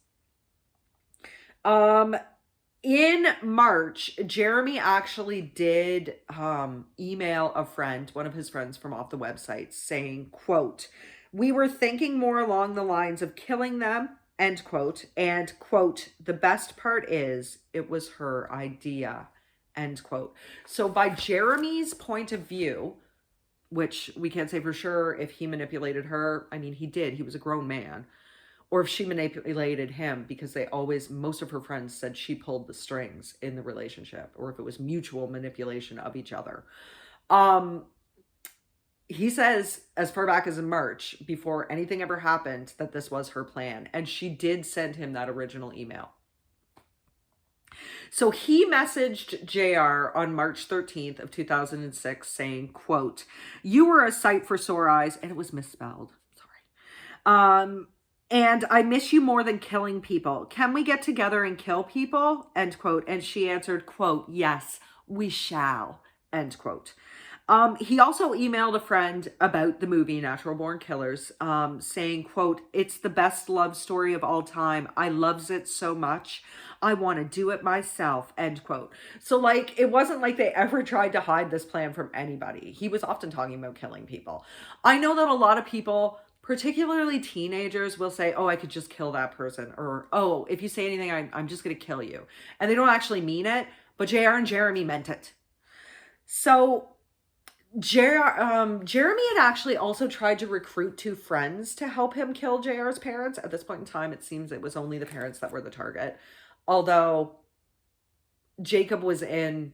In March, Jeremy actually did email a friend, one of his friends from off the website, saying, quote, "We were thinking more along the lines of killing them, end quote, and quote, the best part is it was her idea," end quote. So by Jeremy's point of view, which we can't say for sure if he manipulated her, I mean, he did, he was a grown man, or if she manipulated him, because most of her friends said she pulled the strings in the relationship, or if it was mutual manipulation of each other. He says as far back as in March, before anything ever happened, that this was her plan. And she did send him that original email. So he messaged JR on March 13th of 2006 saying, quote, "You were a sight for sore eyes," and it was misspelled. Sorry. "And I miss you more than killing people. Can we get together and kill people?" End quote. And she answered, quote, "Yes, we shall," end quote. He also emailed a friend about the movie Natural Born Killers, saying, quote, "It's the best love story of all time. I loves it so much. I want to do it myself," end quote. So like, it wasn't like they ever tried to hide this plan from anybody. He was often talking about killing people. I know that a lot of people, particularly teenagers, will say, "Oh, I could just kill that person," or, "Oh, if you say anything, I'm just going to kill you." And they don't actually mean it, but JR and Jeremy meant it. So Jeremy had actually also tried to recruit two friends to help him kill JR's parents. At this point in time, it seems it was only the parents that were the target. Although Jacob was in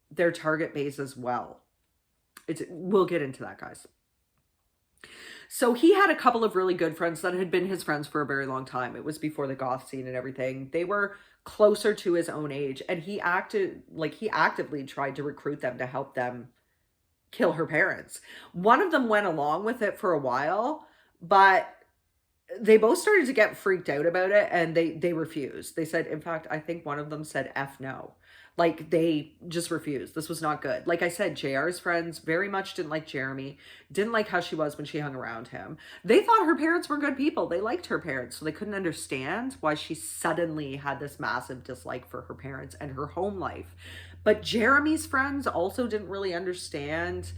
their target base as well. We'll get into that, guys. So he had a couple of really good friends that had been his friends for a very long time. It was before the goth scene and everything. They were closer to his own age, and he actively tried to recruit them to help them kill her parents. One of them went along with it for a while, but they both started to get freaked out about it, and they refused. They said, in fact, I think one of them said F no. Like, they just refused. This was not good. Like I said, JR's friends very much didn't like Jeremy, didn't like how she was when she hung around him. They thought her parents were good people. They liked her parents, so they couldn't understand why she suddenly had this massive dislike for her parents and her home life. But Jeremy's friends also didn't really understand.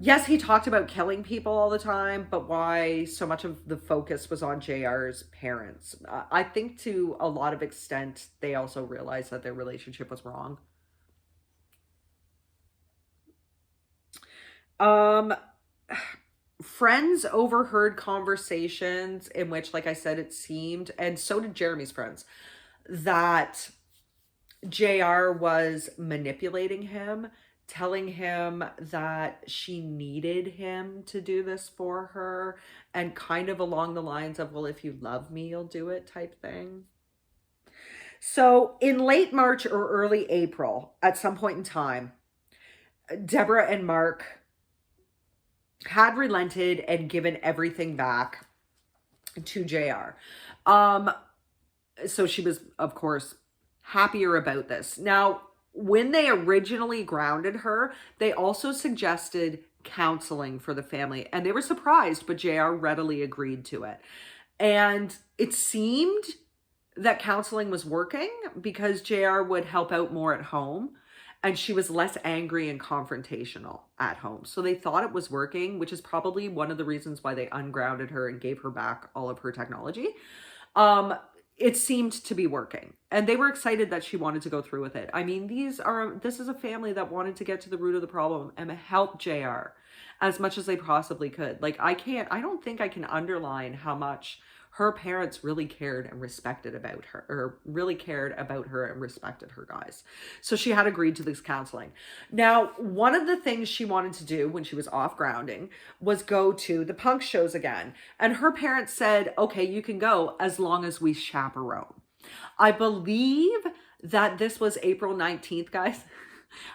Yes, he talked about killing people all the time, but why so much of the focus was on JR's parents? I think to a lot of extent, they also realized that their relationship was wrong. friends overheard conversations in which, like I said, it seemed, and so did Jeremy's friends, that JR was manipulating him, telling him that she needed him to do this for her, and kind of along the lines of, well, if you love me, you'll do it type thing. So in late March or early April, at some point in time, Deborah and Mark had relented and given everything back to JR. So she was, of course, happier about this. Now, when they originally grounded her, they also suggested counseling for the family, and they were surprised, but JR readily agreed to it. And it seemed that counseling was working because JR would help out more at home, and she was less angry and confrontational at home. So they thought it was working, which is probably one of the reasons why they ungrounded her and gave her back all of her technology. It seemed to be working, and they were excited that she wanted to go through with it. I mean, this is a family that wanted to get to the root of the problem and help JR as much as they possibly could. Like, I don't think I can underline how much her parents really cared and respected about her, or really cared about her and respected her, guys. So she had agreed to this counseling. Now, one of the things she wanted to do when she was off grounding was go to the punk shows again. And her parents said, okay, you can go as long as we chaperone. I believe that this was April 19th, guys.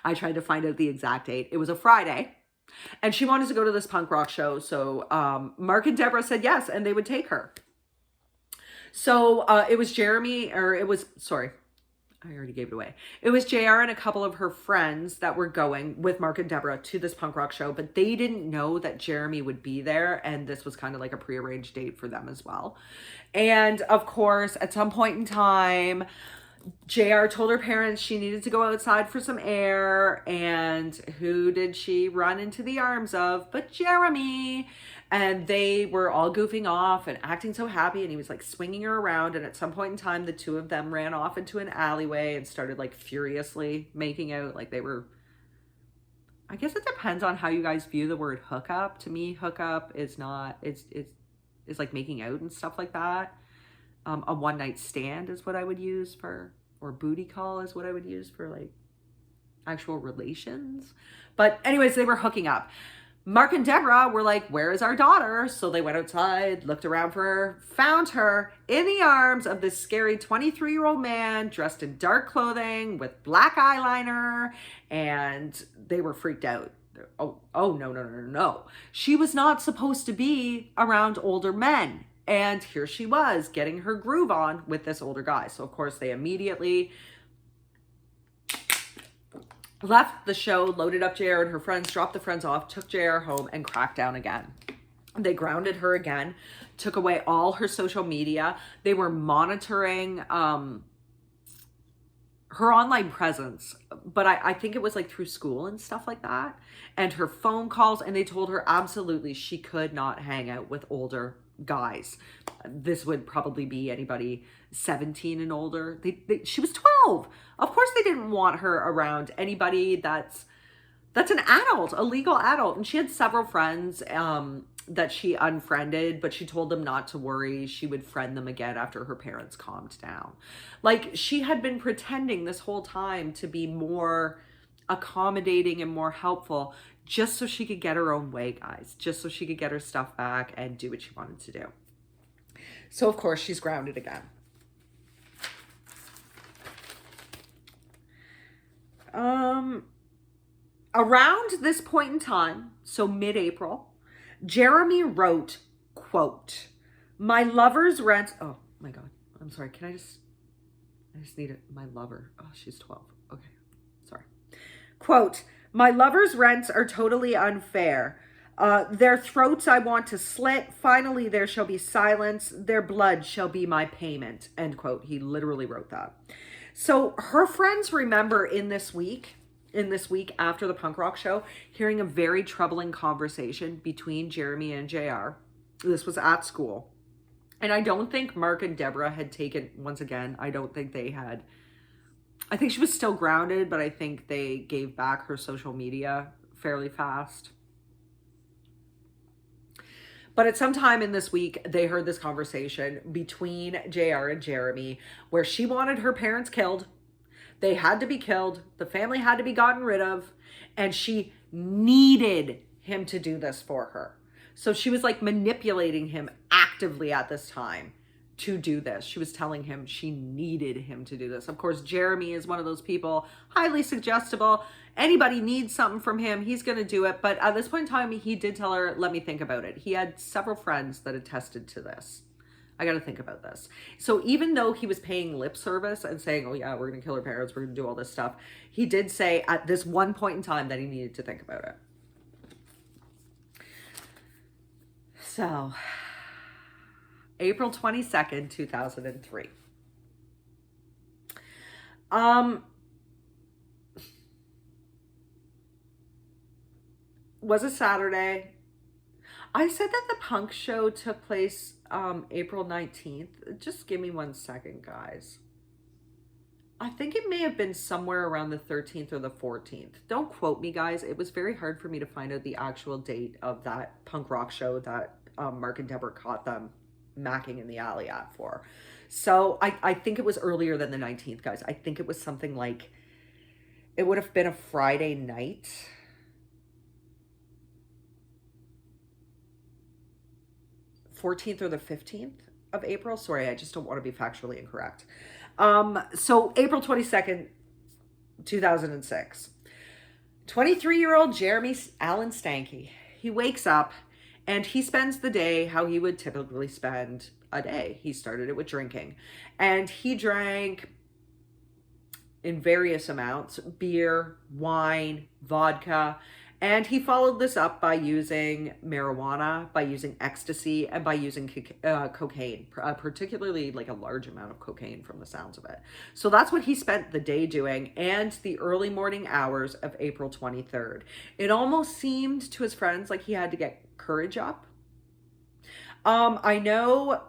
I tried to find out the exact date. It was a Friday. And she wanted to go to this punk rock show. So Mark and Deborah said yes, and they would take her. So it was sorry, I already gave it away. It was JR and a couple of her friends that were going with Mark and Deborah to this punk rock show, but they didn't know that Jeremy would be there, and this was kind of like a prearranged date for them as well. And of course, at some point in time, JR told her parents she needed to go outside for some air, and who did she run into the arms of but Jeremy? And they were all goofing off and acting so happy, and he was like swinging her around, and at some point in time the two of them ran off into an alleyway and started like furiously making out. Like, they were, I guess it depends on how you guys view the word hookup. To me, hookup is not, it's like making out and stuff like that. A one night stand is what I would use for, or booty call is what I would use for like actual relations. But anyways, they were hooking up. Mark and Deborah were like, where is our daughter? So they went outside, looked around for her, found her in the arms of this scary 23-year-old man dressed in dark clothing with black eyeliner, and they were freaked out. Oh, no. She was not supposed to be around older men. And here she was getting her groove on with this older guy. So of course they immediately left the show, loaded up JR and her friends, dropped the friends off, took JR home, and cracked down again. They grounded her again, took away all her social media. They were monitoring her online presence, but I think it was like through school and stuff like that, and her phone calls, and they told her absolutely she could not hang out with older guys. This would probably be anybody 17 and older. She was 12. Of course they didn't want her around anybody that's an adult, a legal adult. And she had several friends that she unfriended, but she told them not to worry. She would friend them again after her parents calmed down. Like, she had been pretending this whole time to be more accommodating and more helpful, just so she could get her own way, guys, just so she could get her stuff back and do what she wanted to do. So of course she's grounded again. Around this point in time, so mid-April, Jeremy wrote, quote, my lover's rent, oh my God, I'm sorry, I just need it, my lover, oh, she's 12, okay, sorry. Quote, my lover's rents are totally unfair. Their throats I want to slit. Finally, there shall be silence. Their blood shall be my payment. End quote. He literally wrote that. So her friends remember in this week after the punk rock show, hearing a very troubling conversation between Jeremy and JR. This was at school. And I don't think Mark and Deborah had taken, once again, I think she was still grounded, but I think they gave back her social media fairly fast. But at some time in this week, they heard this conversation between JR and Jeremy where she wanted her parents killed. They had to be killed. The family had to be gotten rid of. And she needed him to do this for her. So she was like manipulating him actively at this time to do this. She was telling him she needed him to do this. Of course, Jeremy is one of those people, highly suggestible. Anybody needs something from him, he's going to do it. But at this point in time, he did tell her, let me think about it. He had several friends that attested to this. I got to think about this. So even though he was paying lip service and saying, oh yeah, we're going to kill her parents, we're going to do all this stuff, he did say at this one point in time that he needed to think about it. So, April 22nd, 2003. Was a Saturday. I said that the punk show took place April 19th. Just give me 1 second, guys. I think it may have been somewhere around the 13th or the 14th. Don't quote me, guys. It was very hard for me to find out the actual date of that punk rock show that Mark and Deborah caught them macking in the alley at for. So I think it was earlier than the 19th, guys. I think it was something like, it would have been a Friday night. 14th or the 15th of April. Sorry, I just don't want to be factually incorrect. So April 22nd, 2006. 23-year-old Jeremy Allen Steinke. He wakes up and he spends the day how he would typically spend a day. He started it with drinking. And he drank in various amounts, beer, wine, vodka, and he followed this up by using marijuana, by using ecstasy, and by using cocaine, particularly like a large amount of cocaine from the sounds of it. So that's what he spent the day doing and the early morning hours of April 23rd. It almost seemed to his friends like he had to get courage up. I know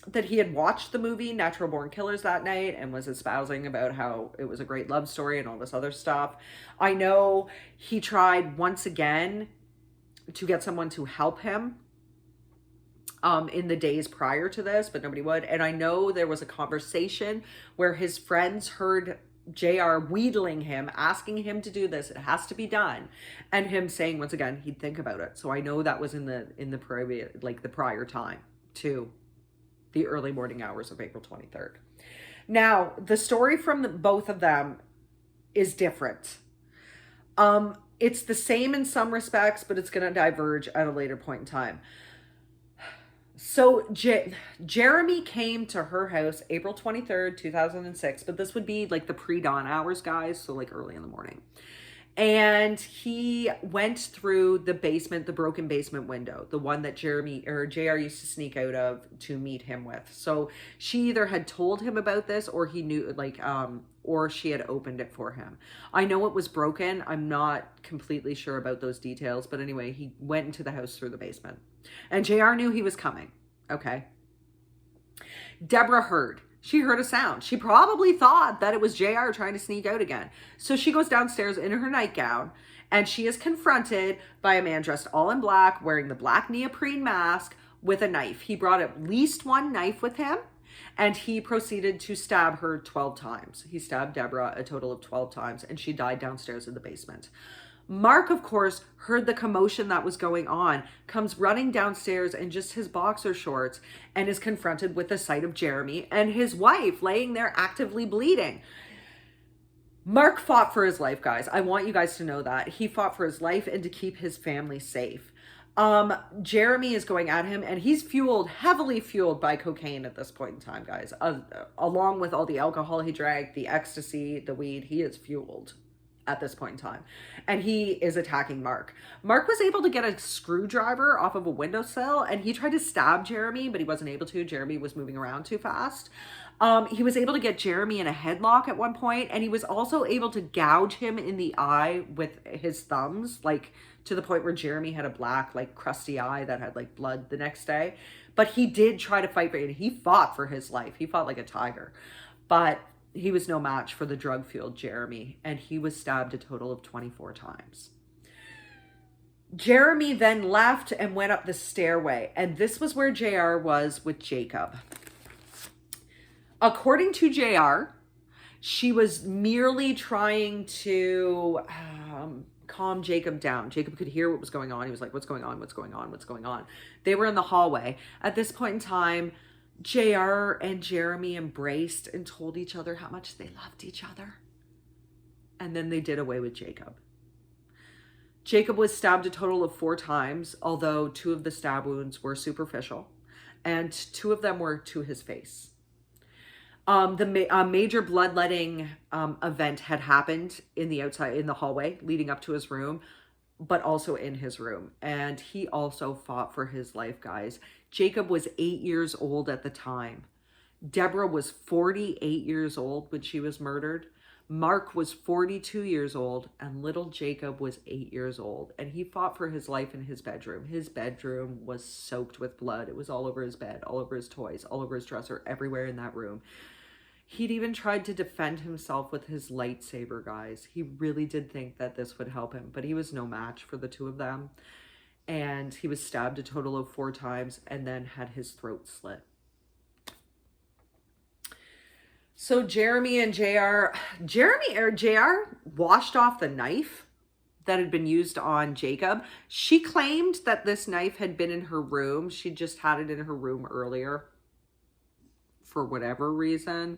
that he had watched the movie Natural Born Killers that night and was espousing about how it was a great love story and all this other stuff. I know he tried once again to get someone to help him in the days prior to this, but nobody would. And I know there was a conversation where his friends heard JR wheedling him, asking him to do this. It has to be done. And him saying once again, he'd think about it. So I know that was in the prior time to the early morning hours of April 23rd. Now, the story from both of them is different. It's the same in some respects, but it's going to diverge at a later point in time. So Jeremy came to her house April 23rd, 2006, but this would be like the pre-dawn hours, guys, so like early in the morning. And he went through the basement, the broken basement window, the one that JR used to sneak out of to meet him with. So she either had told him about this or he knew, or she had opened it for him. I know it was broken. I'm not completely sure about those details, but anyway, he went into the house through the basement. And JR knew he was coming. Okay. Deborah heard. She heard a sound. She probably thought that it was JR trying to sneak out again. So she goes downstairs in her nightgown and she is confronted by a man dressed all in black, wearing the black neoprene mask with a knife. He brought at least one knife with him and he proceeded to stab her 12 times. He stabbed Deborah a total of 12 times and she died downstairs in the basement. Mark, of course, heard the commotion that was going on, comes running downstairs in just his boxer shorts and is confronted with the sight of Jeremy and his wife laying there actively bleeding. Mark fought for his life, guys. I want you guys to know that. He fought for his life and to keep his family safe. Jeremy is going at him and he's heavily fueled by cocaine at this point in time, guys. Along with all the alcohol he drank, the ecstasy, the weed, he is fueled at this point in time. And he is attacking Mark. Mark was able to get a screwdriver off of a windowsill and he tried to stab Jeremy, but he wasn't able to. Jeremy was moving around too fast. He was able to get Jeremy in a headlock at one point, and he was also able to gouge him in the eye with his thumbs, like to the point where Jeremy had a black, like crusty eye that had like blood the next day. But he did try to fight for it. He fought for his life. He fought like a tiger. But he was no match for the drug-fueled Jeremy, and he was stabbed a total of 24 times. Jeremy then left and went up the stairway, and this was where JR was with Jacob. According to JR, she was merely trying to calm Jacob down. Jacob could hear what was going on. He was like, what's going on? What's going on? What's going on? They were in the hallway. At this point in time, JR and Jeremy embraced and told each other how much they loved each other. And then they did away with Jacob. Jacob was stabbed a total of 4 times, although 2 of the stab wounds were superficial, and 2 of them were to his face. The major bloodletting event had happened in the hallway leading up to his room, but also in his room. And he also fought for his life, guys. Jacob was 8 years old at the time. Deborah was 48 years old when she was murdered. Mark was 42 years old, and little Jacob was 8 years old. And he fought for his life in his bedroom. His bedroom was soaked with blood. It was all over his bed, all over his toys, all over his dresser, everywhere in that room. He'd even tried to defend himself with his lightsaber, guys. He really did think that this would help him, but he was no match for the 2 of them. And he was stabbed a total of 4 times and then had his throat slit. So Jeremy and JR washed off the knife that had been used on Jacob. She claimed that this knife had been in her room. She just had it in her room earlier for whatever reason.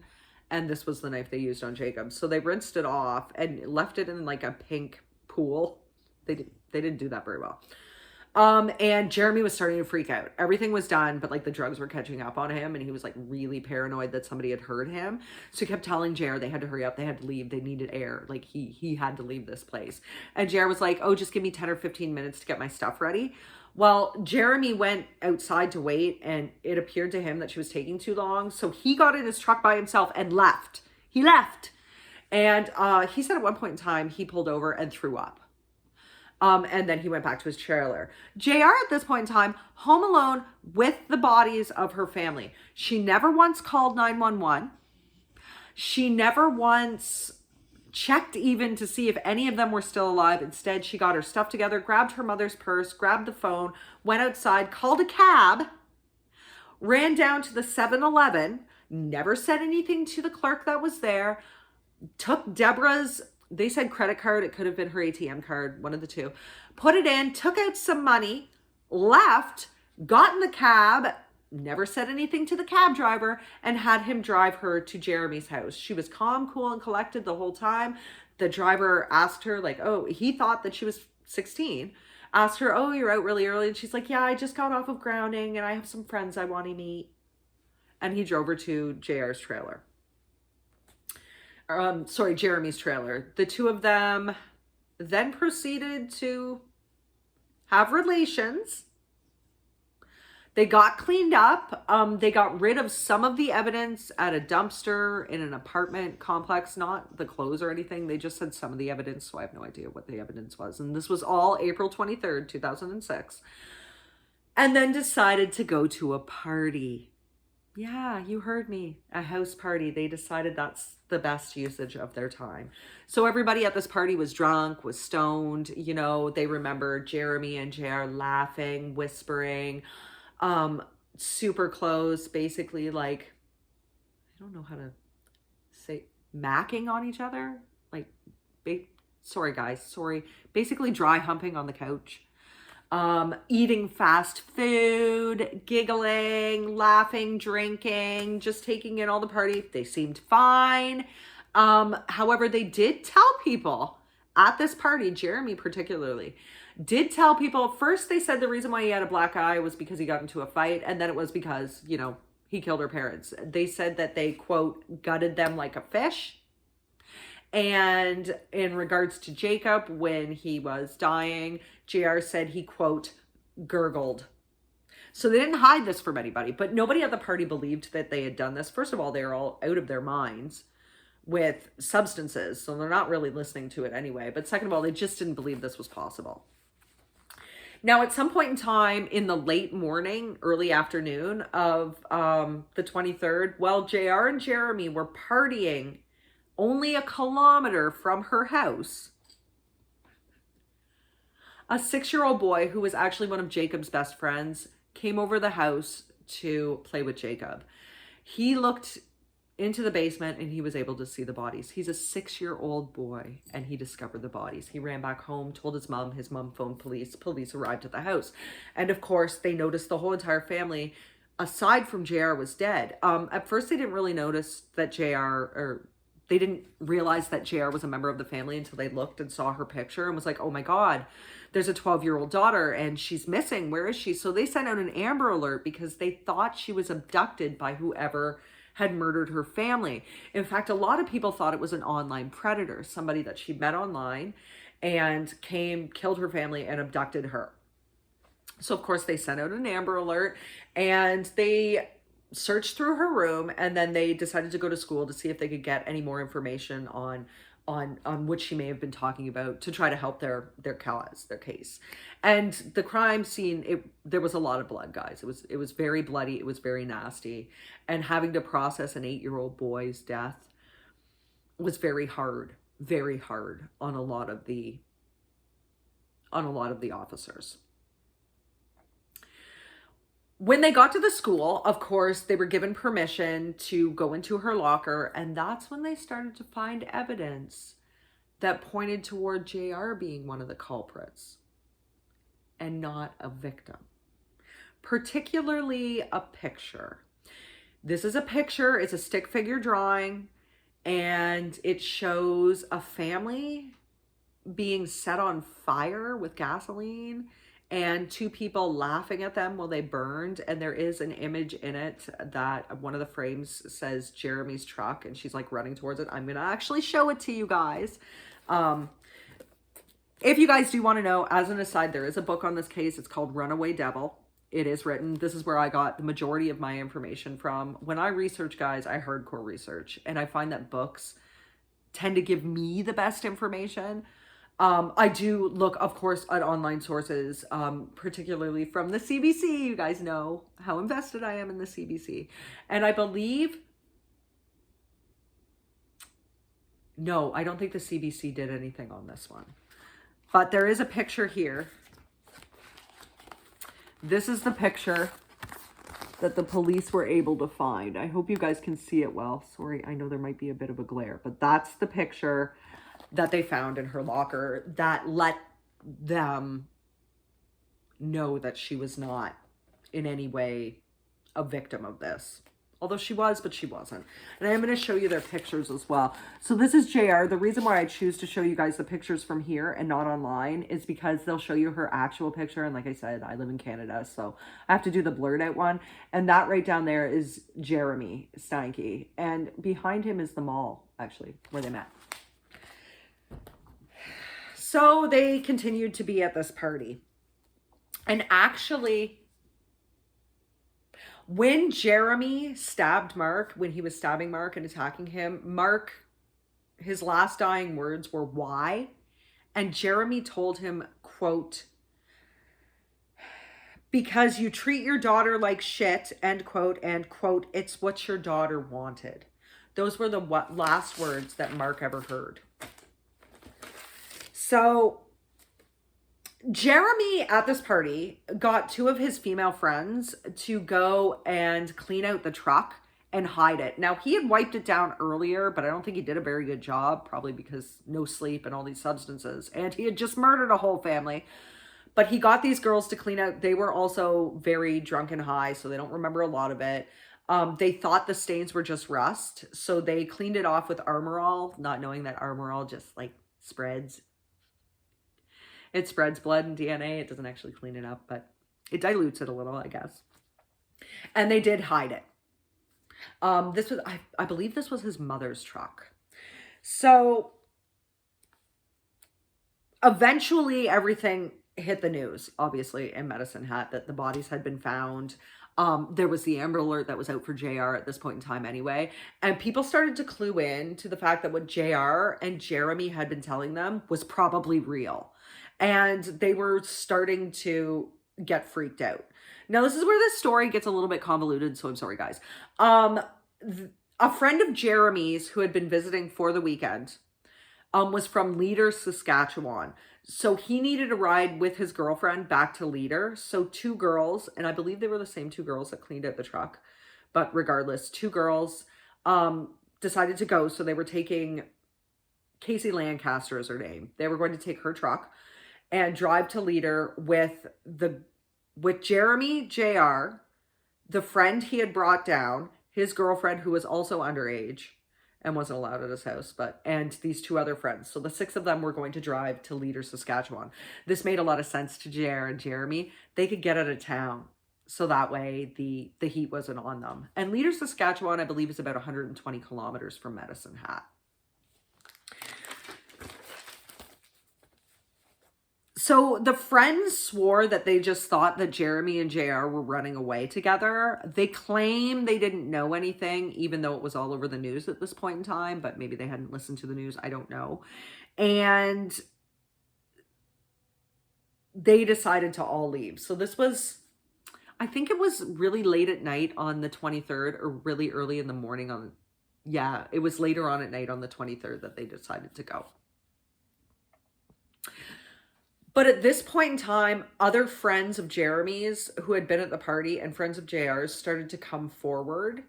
And this was the knife they used on Jacob. So they rinsed it off and left it in like a pink pool. They didn't do that very well. And Jeremy was starting to freak out. Everything was done, but like the drugs were catching up on him, and he was like really paranoid that somebody had heard him. So he kept telling JR they had to hurry up, they had to leave, they needed air. Like he had to leave this place. And JR was like, oh, just give me 10 or 15 minutes to get my stuff ready. Well, Jeremy went outside to wait, and it appeared to him that she was taking too long. So he got in his truck by himself and left. He left. And he said at one point in time, he pulled over and threw up. And then he went back to his trailer. JR at this point in time, home alone with the bodies of her family. She never once called 911. She never once checked even to see if any of them were still alive. Instead, she got her stuff together, grabbed her mother's purse, grabbed the phone, went outside, called a cab, ran down to the 7-Eleven, never said anything to the clerk that was there, took Deborah's, they said credit card, it could have been her ATM card, one of the two, put it in, took out some money, left, got in the cab, never said anything to the cab driver, and had him drive her to Jeremy's house. She was calm, cool, and collected the whole time. The driver asked her, like, oh, he thought that she was 16, asked her, oh, you're out really early, and she's like, yeah, I just got off of grounding, and I have some friends I want to meet. And he drove her to JR's trailer. Jeremy's trailer. The 2 of them then proceeded to have relations. They got cleaned up. They got rid of some of the evidence at a dumpster in an apartment complex, not the clothes or anything. They just said some of the evidence, so I have no idea what the evidence was. And this was all April 23rd, 2006. And then decided to go to a party. Yeah, you heard me. A house party. They decided that's the best usage of their time. So everybody at this party was drunk, was stoned. You know, they remember Jeremy and JR laughing, whispering, super close, basically like, I don't know how to say, macking on each other. Like, sorry guys, sorry. Basically dry humping on the couch. Eating fast food, giggling, laughing, drinking, just taking in all the party. They seemed fine. However, they did tell people at this party, Jeremy particularly, did tell people, first they said the reason why he had a black eye was because he got into a fight, and then it was because, you know, he killed her parents. They said that they, quote, gutted them like a fish. And in regards to Jacob, when he was dying, JR said he, quote, gurgled. So they didn't hide this from anybody, but nobody at the party believed that they had done this. First of all, they were all out of their minds with substances, so they're not really listening to it anyway. But second of all, they just didn't believe this was possible. Now, at some point in time in the late morning, early afternoon of the 23rd, while JR and Jeremy were partying only a kilometer from her house, A 6-year-old boy who was actually one of Jacob's best friends came over the house to play with Jacob. He looked into the basement and he was able to see the bodies. He's a 6-year-old boy and he discovered the bodies. He ran back home, told his mom phoned police. Police arrived at the house. And of course, they noticed the whole entire family, aside from JR, was dead. At first, they didn't really notice that they didn't realize that JR was a member of the family until they looked and saw her picture and was like, oh my God, there's a 12-year-old daughter and she's missing. Where is she? So they sent out an Amber Alert because they thought she was abducted by whoever had murdered her family. In fact, a lot of people thought it was an online predator, somebody that she met online and killed her family and abducted her. So of course they sent out an Amber Alert and they searched through her room, and then they decided to go to school to see if they could get any more information on what she may have been talking about to try to help their case. And the crime scene, there was a lot of blood, guys. It was very bloody, it was very nasty, and having to process an 8-year-old boy's death was very hard on a lot of the officers. When they got to the school, of course, they were given permission to go into her locker, and that's when they started to find evidence that pointed toward JR being one of the culprits and not a victim. Particularly a picture. This is a picture, it's a stick figure drawing, and it shows a family being set on fire with gasoline and 2 people laughing at them while they burned. And there is an image in it that one of the frames says Jeremy's truck, and she's like running towards it. I'm gonna actually show it to you guys. If you guys do want to know, as an aside, there is a book on this case. It's called Runaway Devil. It is written. This is where I got the majority of my information from. When I research, guys, I hardcore research, and I find that books tend to give me the best information. I do look, of course, at online sources, particularly from the CBC. You guys know how invested I am in the CBC. And I believe, no, I don't think the CBC did anything on this one. But there is a picture here. This is the picture that the police were able to find. I hope you guys can see it well. Sorry, I know there might be a bit of a glare, but that's the picture that they found in her locker that let them know that she was not in any way a victim of this. Although she was, but she wasn't. And I'm going to show you their pictures as well. So this is JR. The reason why I choose to show you guys the pictures from here and not online is because they'll show you her actual picture. And like I said, I live in Canada, so I have to do the blurred out one. And that right down there is Jeremy Steinke. And behind him is the mall, actually, where they met. So they continued to be at this party. And actually, when Jeremy stabbed Mark, when he was stabbing Mark and attacking him, Mark, his last dying words were, "Why?" And Jeremy told him, quote, "Because you treat your daughter like shit," end quote, and quote, "It's what your daughter wanted." Those were the last words that Mark ever heard. So Jeremy at this party got 2 of his female friends to go and clean out the truck and hide it. Now, he had wiped it down earlier, but I don't think he did a very good job, probably because no sleep and all these substances. And he had just murdered a whole family. But he got these girls to clean out. They were also very drunk and high, so they don't remember a lot of it. They thought the stains were just rust, so they cleaned it off with Armor All, not knowing that Armor All just like spreads. It spreads blood and DNA. It doesn't actually clean it up, but it dilutes it a little, I guess. And they did hide it. This was, I believe this was his mother's truck. So eventually everything hit the news, obviously, in Medicine Hat, that the bodies had been found. There was the Amber Alert that was out for JR at this point in time anyway. And people started to clue in to the fact that what JR and Jeremy had been telling them was probably real. And they were starting to get freaked out. Now, this is where this story gets a little bit convoluted, so I'm sorry, guys. A friend of Jeremy's who had been visiting for the weekend was from Leader, Saskatchewan. So he needed a ride with his girlfriend back to Leader. So two girls, and I believe they were the same two girls that cleaned out the truck, but regardless, two girls decided to go. So they were taking Casey Lancaster is her name. They were going to take her truck and drive to Leader with Jeremy Jr., the friend he had brought down, his girlfriend who was also underage and wasn't allowed at his house, and these two other friends. So the six of them were going to drive to Leader, Saskatchewan. This made a lot of sense to JR and Jeremy. They could get out of town. So that way the heat wasn't on them. And Leader, Saskatchewan, I believe, is about 120 kilometers from Medicine Hat. So the friends swore that they just thought that Jeremy and JR were running away together. They claim they didn't know anything, even though it was all over the news at this point in time, but maybe they hadn't listened to the news. I don't know. And they decided to all leave. So this was, I think it was really late at night on the 23rd or really early in the morning it was later on at night on the 23rd that they decided to go. But at this point in time, other friends of Jeremy's who had been at the party and friends of JR's started to come forward.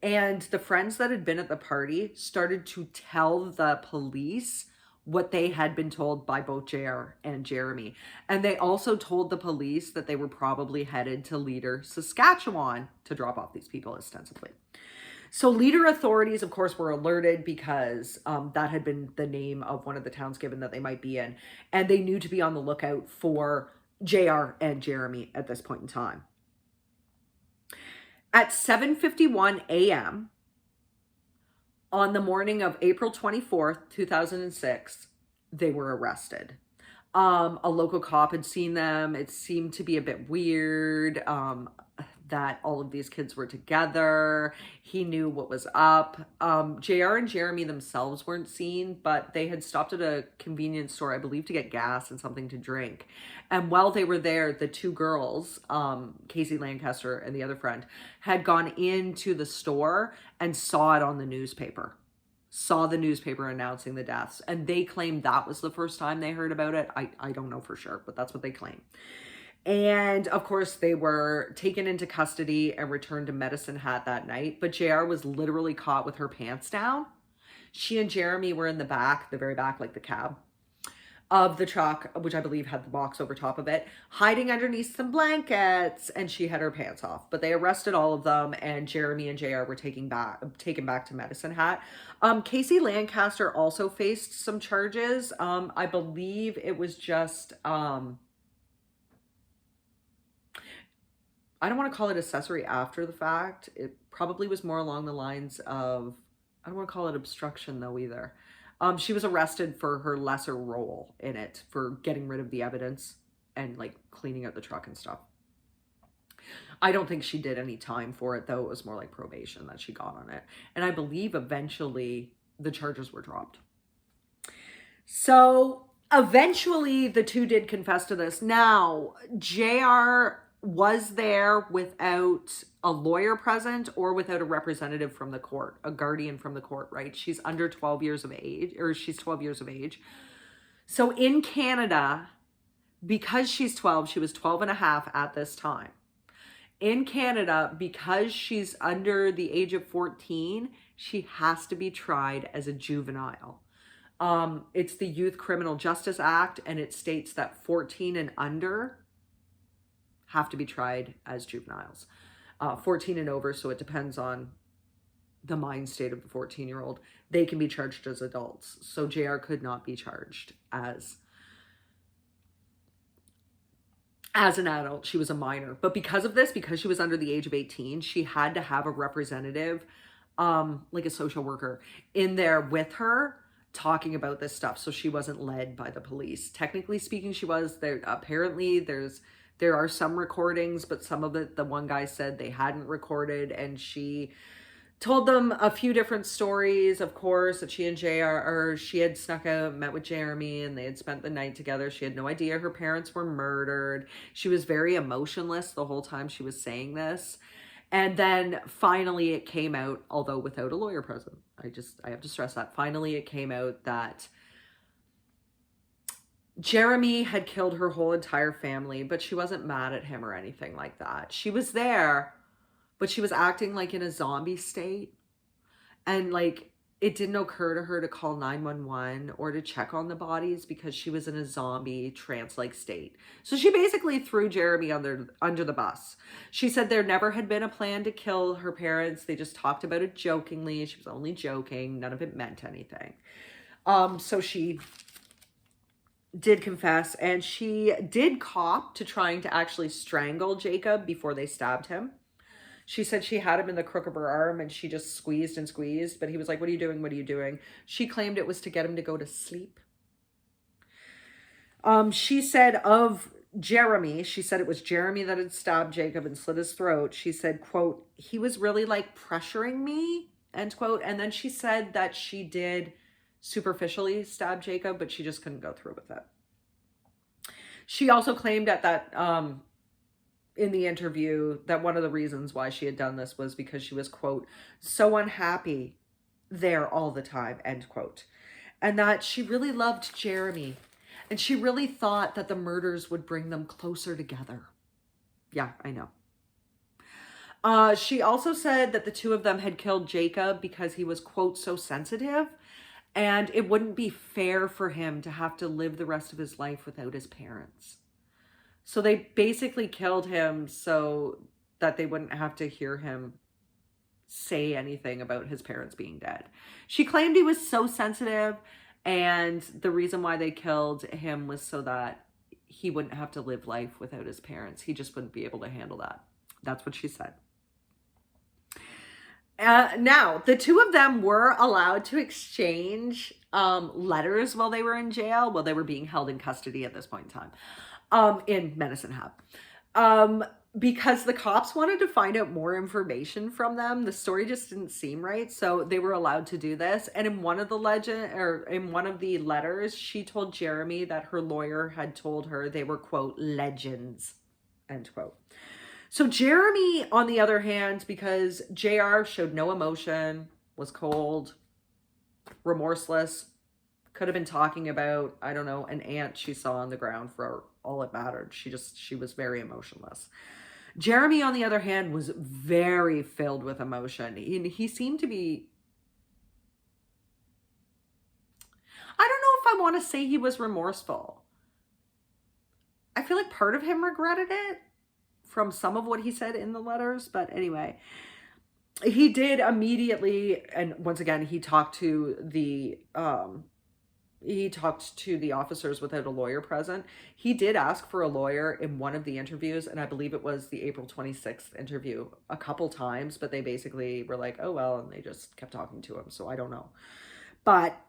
And the friends that had been at the party started to tell the police what they had been told by both JR and Jeremy. And they also told the police that they were probably headed to Leader, Saskatchewan to drop off these people ostensibly. So Leader authorities, of course, were alerted because that had been the name of one of the towns given that they might be in. And they knew to be on the lookout for JR and Jeremy at this point in time. At 7:51 a.m. on the morning of April 24th, 2006, they were arrested. A local cop had seen them. It seemed to be a bit weird that all of these kids were together. He knew what was up. JR and Jeremy themselves weren't seen, but they had stopped at a convenience store, I believe, to get gas and something to drink. And while they were there, the two girls, Casey Lancaster and the other friend, had gone into the store and saw it on the newspaper. Saw the newspaper announcing the deaths. And they claimed that was the first time they heard about it. I don't know for sure, but that's what they claim. And of course, they were taken into custody and returned to Medicine Hat that night. But JR was literally caught with her pants down. She and Jeremy were in the back, the very back, like the cab of the truck, which I believe had the box over top of it, hiding underneath some blankets, and she had her pants off. But they arrested all of them, and Jeremy and JR were taken back to Medicine Hat. Casey Lancaster also faced some charges. I believe it was just I don't want to call it accessory after the fact. It probably was more along the lines of, I don't want to call it obstruction though either. She was arrested for her lesser role in it, for getting rid of the evidence and like cleaning out the truck and stuff. I don't think she did any time for it though. It was more like probation that she got on it. And I believe eventually the charges were dropped. So eventually the two did confess to this. Now, JR was there without a lawyer present or without a representative from the court, a guardian from the court, right? She's under 12 years of age, or she's 12 years of age. So in Canada, because she's 12, she was 12 and a half at this time. In Canada, because she's under the age of 14, she has to be tried as a juvenile. It's the Youth Criminal Justice Act, and it states that 14 and under have to be tried as juveniles. 14 and over, so it depends on the mind state of the 14-year-old. They can be charged as adults. So JR could not be charged as an adult. She was a minor. But because of this, because she was under the age of 18, she had to have a representative, like a social worker, in there with her talking about this stuff. So she wasn't led by the police. Technically speaking, she was. There apparently there are some recordings, but some of it, the one guy said they hadn't recorded, and she told them a few different stories, of course, that she and she had snuck out, met with Jeremy, and they had spent the night together. She had no idea her parents were murdered. She was very emotionless the whole time she was saying this. And then finally it came out, although without a lawyer present. I have to stress that. Finally it came out that Jeremy had killed her whole entire family, but she wasn't mad at him or anything like that. She was there, but she was acting like in a zombie state. And like, it didn't occur to her to call 911 or to check on the bodies because she was in a zombie trance-like state. So she basically threw Jeremy under the bus. She said there never had been a plan to kill her parents. They just talked about it jokingly. She was only joking. None of it meant anything. So she did confess, and she did cop to trying to actually strangle Jacob before they stabbed him. She said she had him in the crook of her arm and she just squeezed and squeezed, but he was like, "What are you doing? What are you doing?" She claimed it was to get him to go to sleep. She said of Jeremy, she said it was Jeremy that had stabbed Jacob and slit his throat. She said, quote, "He was really like pressuring me," end quote. And then she said that she did superficially stab Jacob, but she just couldn't go through with it. She also claimed at that, in the interview, that one of the reasons why she had done this was because she was, quote, "so unhappy there all the time," end quote. And that she really loved Jeremy. And she really thought that the murders would bring them closer together. Yeah, I know. She also said that the two of them had killed Jacob because he was, quote, "so sensitive. And it wouldn't be fair for him to have to live the rest of his life without his parents." So they basically killed him so that they wouldn't have to hear him say anything about his parents being dead. She claimed he was so sensitive, and the reason why they killed him was so that he wouldn't have to live life without his parents. He just wouldn't be able to handle that. That's what she said. Now, the two of them were allowed to exchange letters while they were in jail, while they were being held in custody at this point in time, in Medicine Hat. Because the cops wanted to find out more information from them. The story just didn't seem right, so they were allowed to do this. And in one of the letters, she told Jeremy that her lawyer had told her they were, quote, "legends," end quote. So Jeremy, on the other hand, because JR showed no emotion, was cold, remorseless, could have been talking about, I don't know, an ant she saw on the ground for all it mattered. She was very emotionless. Jeremy, on the other hand, was very filled with emotion. He seemed to be, I don't know if I want to say he was remorseful. I feel like part of him regretted it from some of what he said in the letters. But anyway, he did immediately, and once again, he talked to the officers without a lawyer present. He did ask for a lawyer in one of the interviews, and I believe it was the April 26th interview, a couple times, but they basically were like, "Oh, well," and they just kept talking to him. So I don't know. But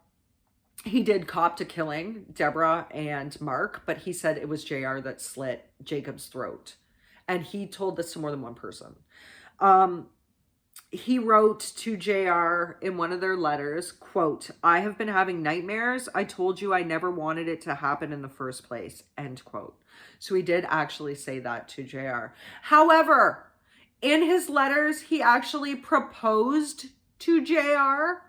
he did cop to killing Deborah and Mark, but he said it was JR that slit Jacob's throat. And he told this to more than one person. He wrote to JR in one of their letters, quote, "I have been having nightmares. I told you I never wanted it to happen in the first place," end quote. So he did actually say that to JR. However, in his letters, he actually proposed to JR,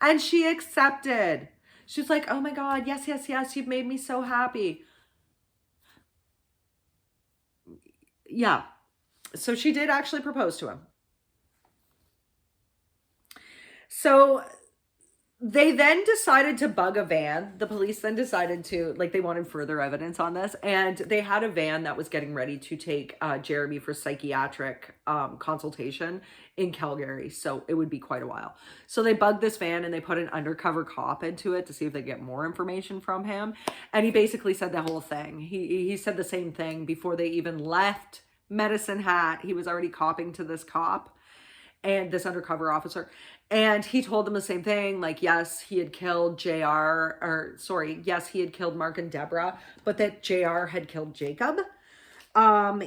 and she accepted. She's like, "Oh my God, yes, yes, yes, you've made me so happy." Yeah. So she did actually propose to him. So they then decided to bug a van. The police then decided to, like, they wanted further evidence on this. And they had a van that was getting ready to take Jeremy for psychiatric consultation in Calgary. So it would be quite a while. So they bugged this van and they put an undercover cop into it to see if they get more information from him. And he basically said the whole thing. He said the same thing before they even left Medicine Hat. He was already copping to this cop and this undercover officer. And he told them the same thing, like, yes, he had killed yes, he had killed Mark and Deborah, but that JR had killed Jacob.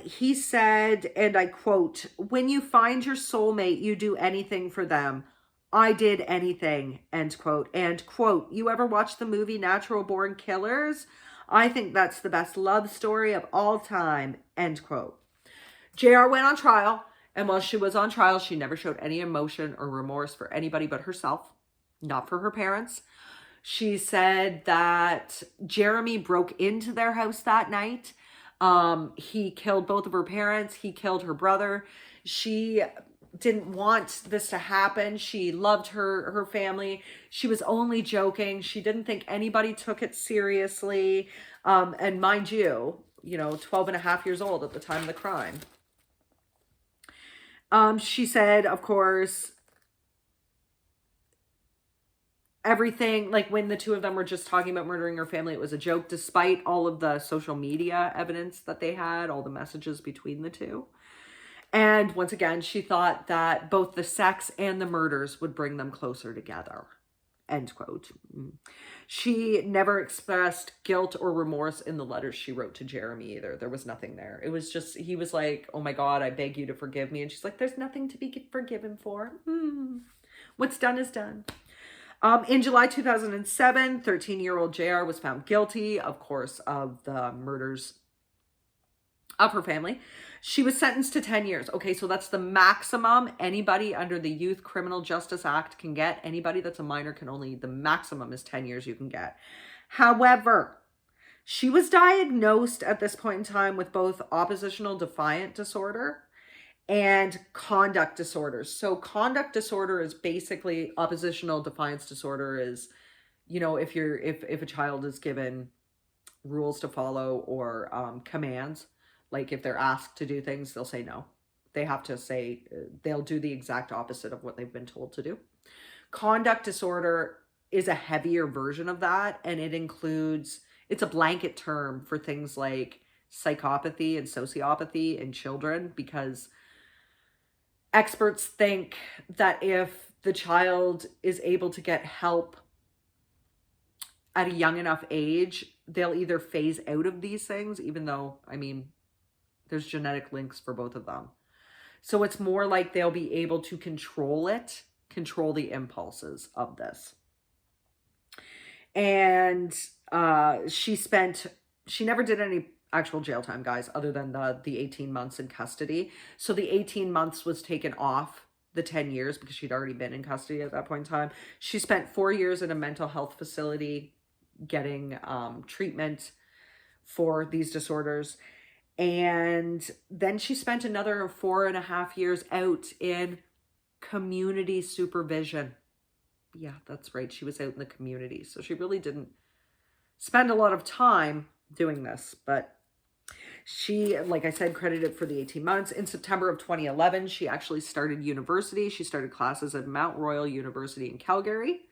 He said, and I quote, "When you find your soulmate, you do anything for them. I did anything," end quote. And quote, "You ever watch the movie Natural Born Killers? I think that's the best love story of all time," end quote. JR went on trial. And while she was on trial, she never showed any emotion or remorse for anybody but herself, not for her parents. She said that Jeremy broke into their house that night. He killed both of her parents. He killed her brother. She didn't want this to happen. She loved her family. She was only joking. She didn't think anybody took it seriously. And mind you, 12 and a half years old at the time of the crime. She said, of course, everything, like when the two of them were just talking about murdering her family, it was a joke, despite all of the social media evidence that they had, all the messages between the two. And once again, she thought that both the sex and the murders would bring them closer together. End quote. She never expressed guilt or remorse in the letters she wrote to Jeremy either. There was nothing there. It was just, he was like, oh my God, I beg you to forgive me. And she's like, there's nothing to be forgiven for. What's done is done. In July 2007, 13-year-old JR was found guilty, of course, of the murders of her family. She was sentenced to 10 years. Okay, so that's the maximum anybody under the Youth Criminal Justice Act can get. Anybody that's a minor the maximum is 10 years you can get. However, she was diagnosed at this point in time with both oppositional defiant disorder and conduct disorders. So conduct disorder is basically, oppositional defiance disorder is, if a child is given rules to follow or commands, like if they're asked to do things, they'll say no. They have to say, they'll do the exact opposite of what they've been told to do. Conduct disorder is a heavier version of that, and it's a blanket term for things like psychopathy and sociopathy in children, because experts think that if the child is able to get help at a young enough age, they'll either phase out of these things, even though, there's genetic links for both of them. So it's more like they'll be able to control the impulses of this. And she never did any actual jail time, guys, other than the 18 months in custody. So the 18 months was taken off the 10 years because she'd already been in custody at that point in time. She spent 4 years in a mental health facility getting treatment for these disorders. And then she spent another 4.5 years out in community supervision. Yeah, that's right. She was out in the community. So she really didn't spend a lot of time doing this, but she, like I said, credited for the 18 months. In September of 2011, she actually started university. She started classes at Mount Royal University in Calgary.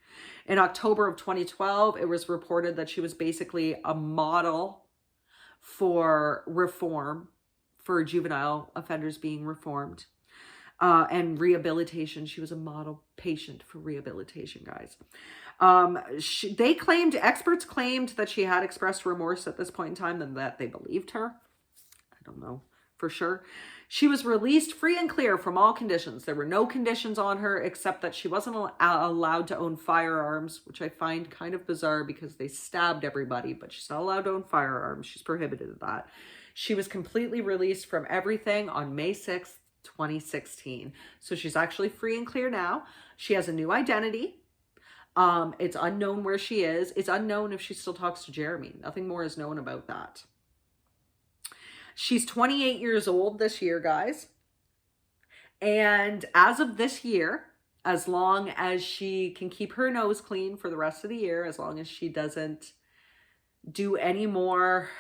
In October of 2012, it was reported that she was basically a model for reform, for juvenile offenders being reformed, and rehabilitation. She was a model patient for rehabilitation, guys. Experts claimed that she had expressed remorse at this point in time, and that they believed her. I don't know for sure. She was released free and clear from all conditions. There were no conditions on her except that she wasn't allowed to own firearms, which I find kind of bizarre because they stabbed everybody, but she's not allowed to own firearms. She's prohibited of that. She was completely released from everything on May 6th, 2016. So she's actually free and clear now. She has a new identity. It's unknown where she is. It's unknown if she still talks to Jeremy. Nothing more is known about that. She's 28 years old this year, guys. And as of this year, as long as she can keep her nose clean for the rest of the year, as long as she doesn't do any more,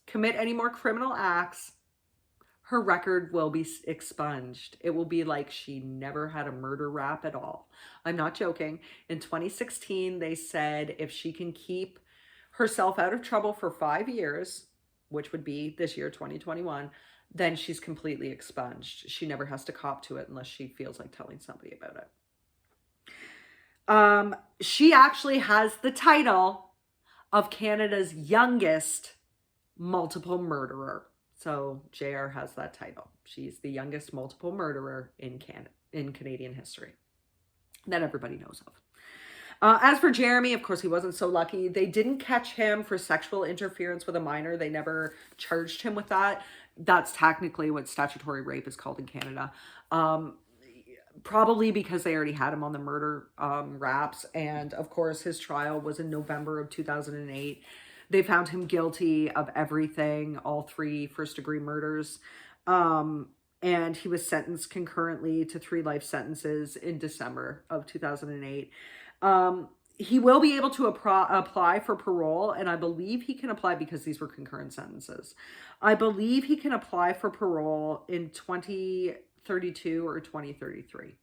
commit any more criminal acts, her record will be expunged. It will be like she never had a murder rap at all. I'm not joking. In 2016, they said if she can keep herself out of trouble for 5 years, which would be this year, 2021, then she's completely expunged. She never has to cop to it unless she feels like telling somebody about it. She actually has the title of Canada's youngest multiple murderer. So JR has that title. She's the youngest multiple murderer in Canadian history that everybody knows of. As for Jeremy, of course, he wasn't so lucky. They didn't catch him for sexual interference with a minor. They never charged him with that. That's technically what statutory rape is called in Canada. probably because they already had him on the murder raps. And of course, his trial was in November of 2008. They found him guilty of everything, all 3 first-degree murders. And he was sentenced concurrently to 3 life sentences in December of 2008. He will be able to apply for parole, and I believe he can apply because these were concurrent sentences. I believe he can apply for parole in 2032 or 2033.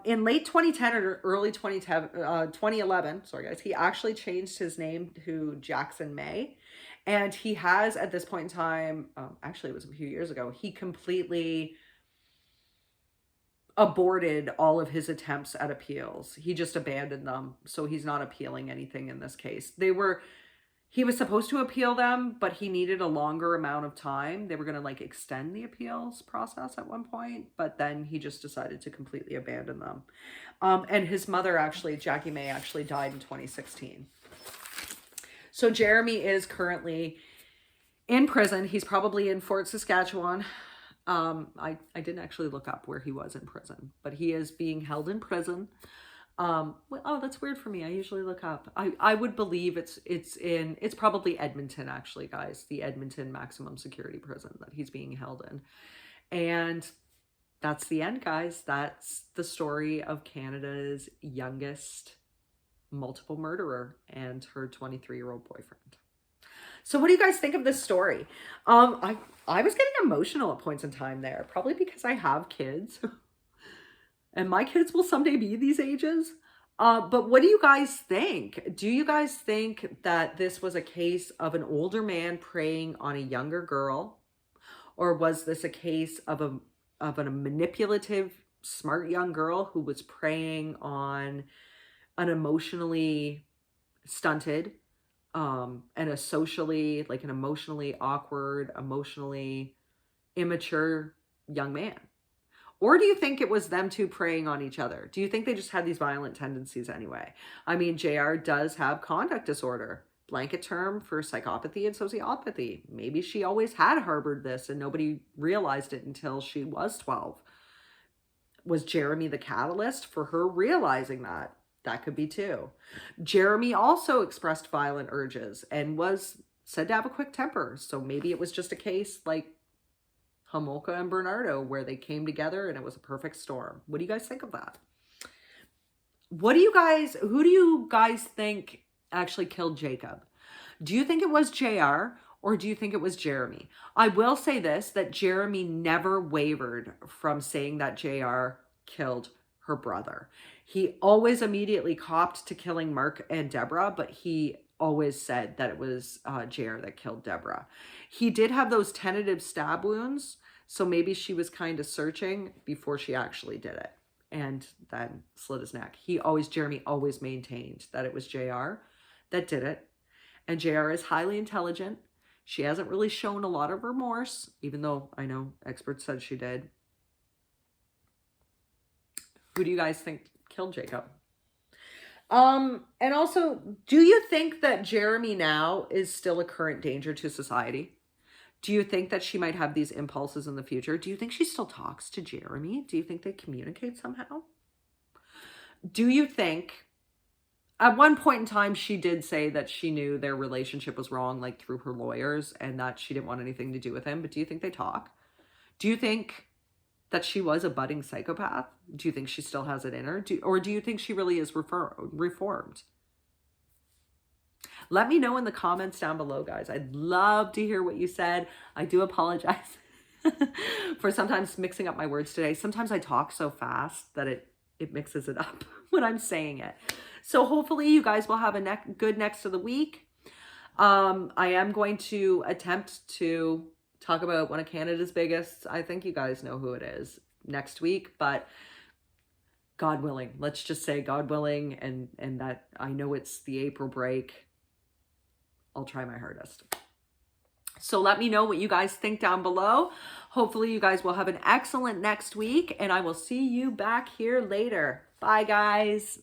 In late 2010 or early 2011, sorry guys, he actually changed his name to Jackson May. And he has, at this point in time, actually it was a few years ago, he completely aborted all of his attempts at appeals. He just abandoned them. So he's not appealing anything in this case. He was supposed to appeal them, but he needed a longer amount of time. They were going to like extend the appeals process at one point, but then he just decided to completely abandon them. And his mother actually, Jackie May, actually died in 2016. So Jeremy is currently in prison. He's probably in Fort Saskatchewan. I didn't actually look up where he was in prison, but he is being held in prison. Well, oh, that's weird for me. I usually look up. I would believe it's probably Edmonton, actually, guys, the Edmonton maximum security prison that he's being held in. And that's the end, guys. That's the story of Canada's youngest multiple murderer and her 23-year-old boyfriend. So what do you guys think of this story? I was getting emotional at points in time there, probably because I have kids. And my kids will someday be these ages. But what do you guys think? Do you guys think that this was a case of an older man preying on a younger girl? Or was this a case of a manipulative, smart young girl who was preying on an emotionally stunted, and a socially, like an emotionally awkward, emotionally immature young man? Or do you think it was them two preying on each other? Do you think they just had these violent tendencies anyway? I mean, JR does have conduct disorder, blanket term for psychopathy and sociopathy. Maybe she always had harbored this and nobody realized it until she was 12. Was Jeremy the catalyst for her realizing that? That could be too. Jeremy also expressed violent urges and was said to have a quick temper. So maybe it was just a case like Homolka and Bernardo where they came together and it was a perfect storm. What do you guys think of that? Who do you guys think actually killed Jacob? Do you think it was JR or do you think it was Jeremy? I will say this, that Jeremy never wavered from saying that JR killed her brother. He always immediately copped to killing Mark and Deborah, but he always said that it was JR that killed Deborah. He did have those tentative stab wounds, so maybe she was kind of searching before she actually did it and then slit his neck. Jeremy always maintained that it was JR that did it. And JR is highly intelligent. She hasn't really shown a lot of remorse, even though I know experts said she did. Who do you guys think killed Jacob? And also, do you think that Jeremy now is still a current danger to society? Do you think that she might have these impulses in the future? Do you think she still talks to Jeremy? Do you think they communicate somehow? Do you think, at one point in time, she did say that she knew their relationship was wrong, like through her lawyers, and that she didn't want anything to do with him, but do you think they talk? Do you think that she was a budding psychopath? Do you think she still has it in her? Or do you think she really is reformed? Let me know in the comments down below, guys. I'd love to hear what you said. I do apologize for sometimes mixing up my words today. Sometimes I talk so fast that it mixes it up when I'm saying it. So hopefully you guys will have a good next of the week. I am going to attempt to talk about one of Canada's biggest, I think you guys know who it is, next week, but God willing, let's just say God willing, and that I know it's the April break, I'll try my hardest. So let me know what you guys think down below. Hopefully you guys will have an excellent next week, and I will see you back here later. Bye, guys.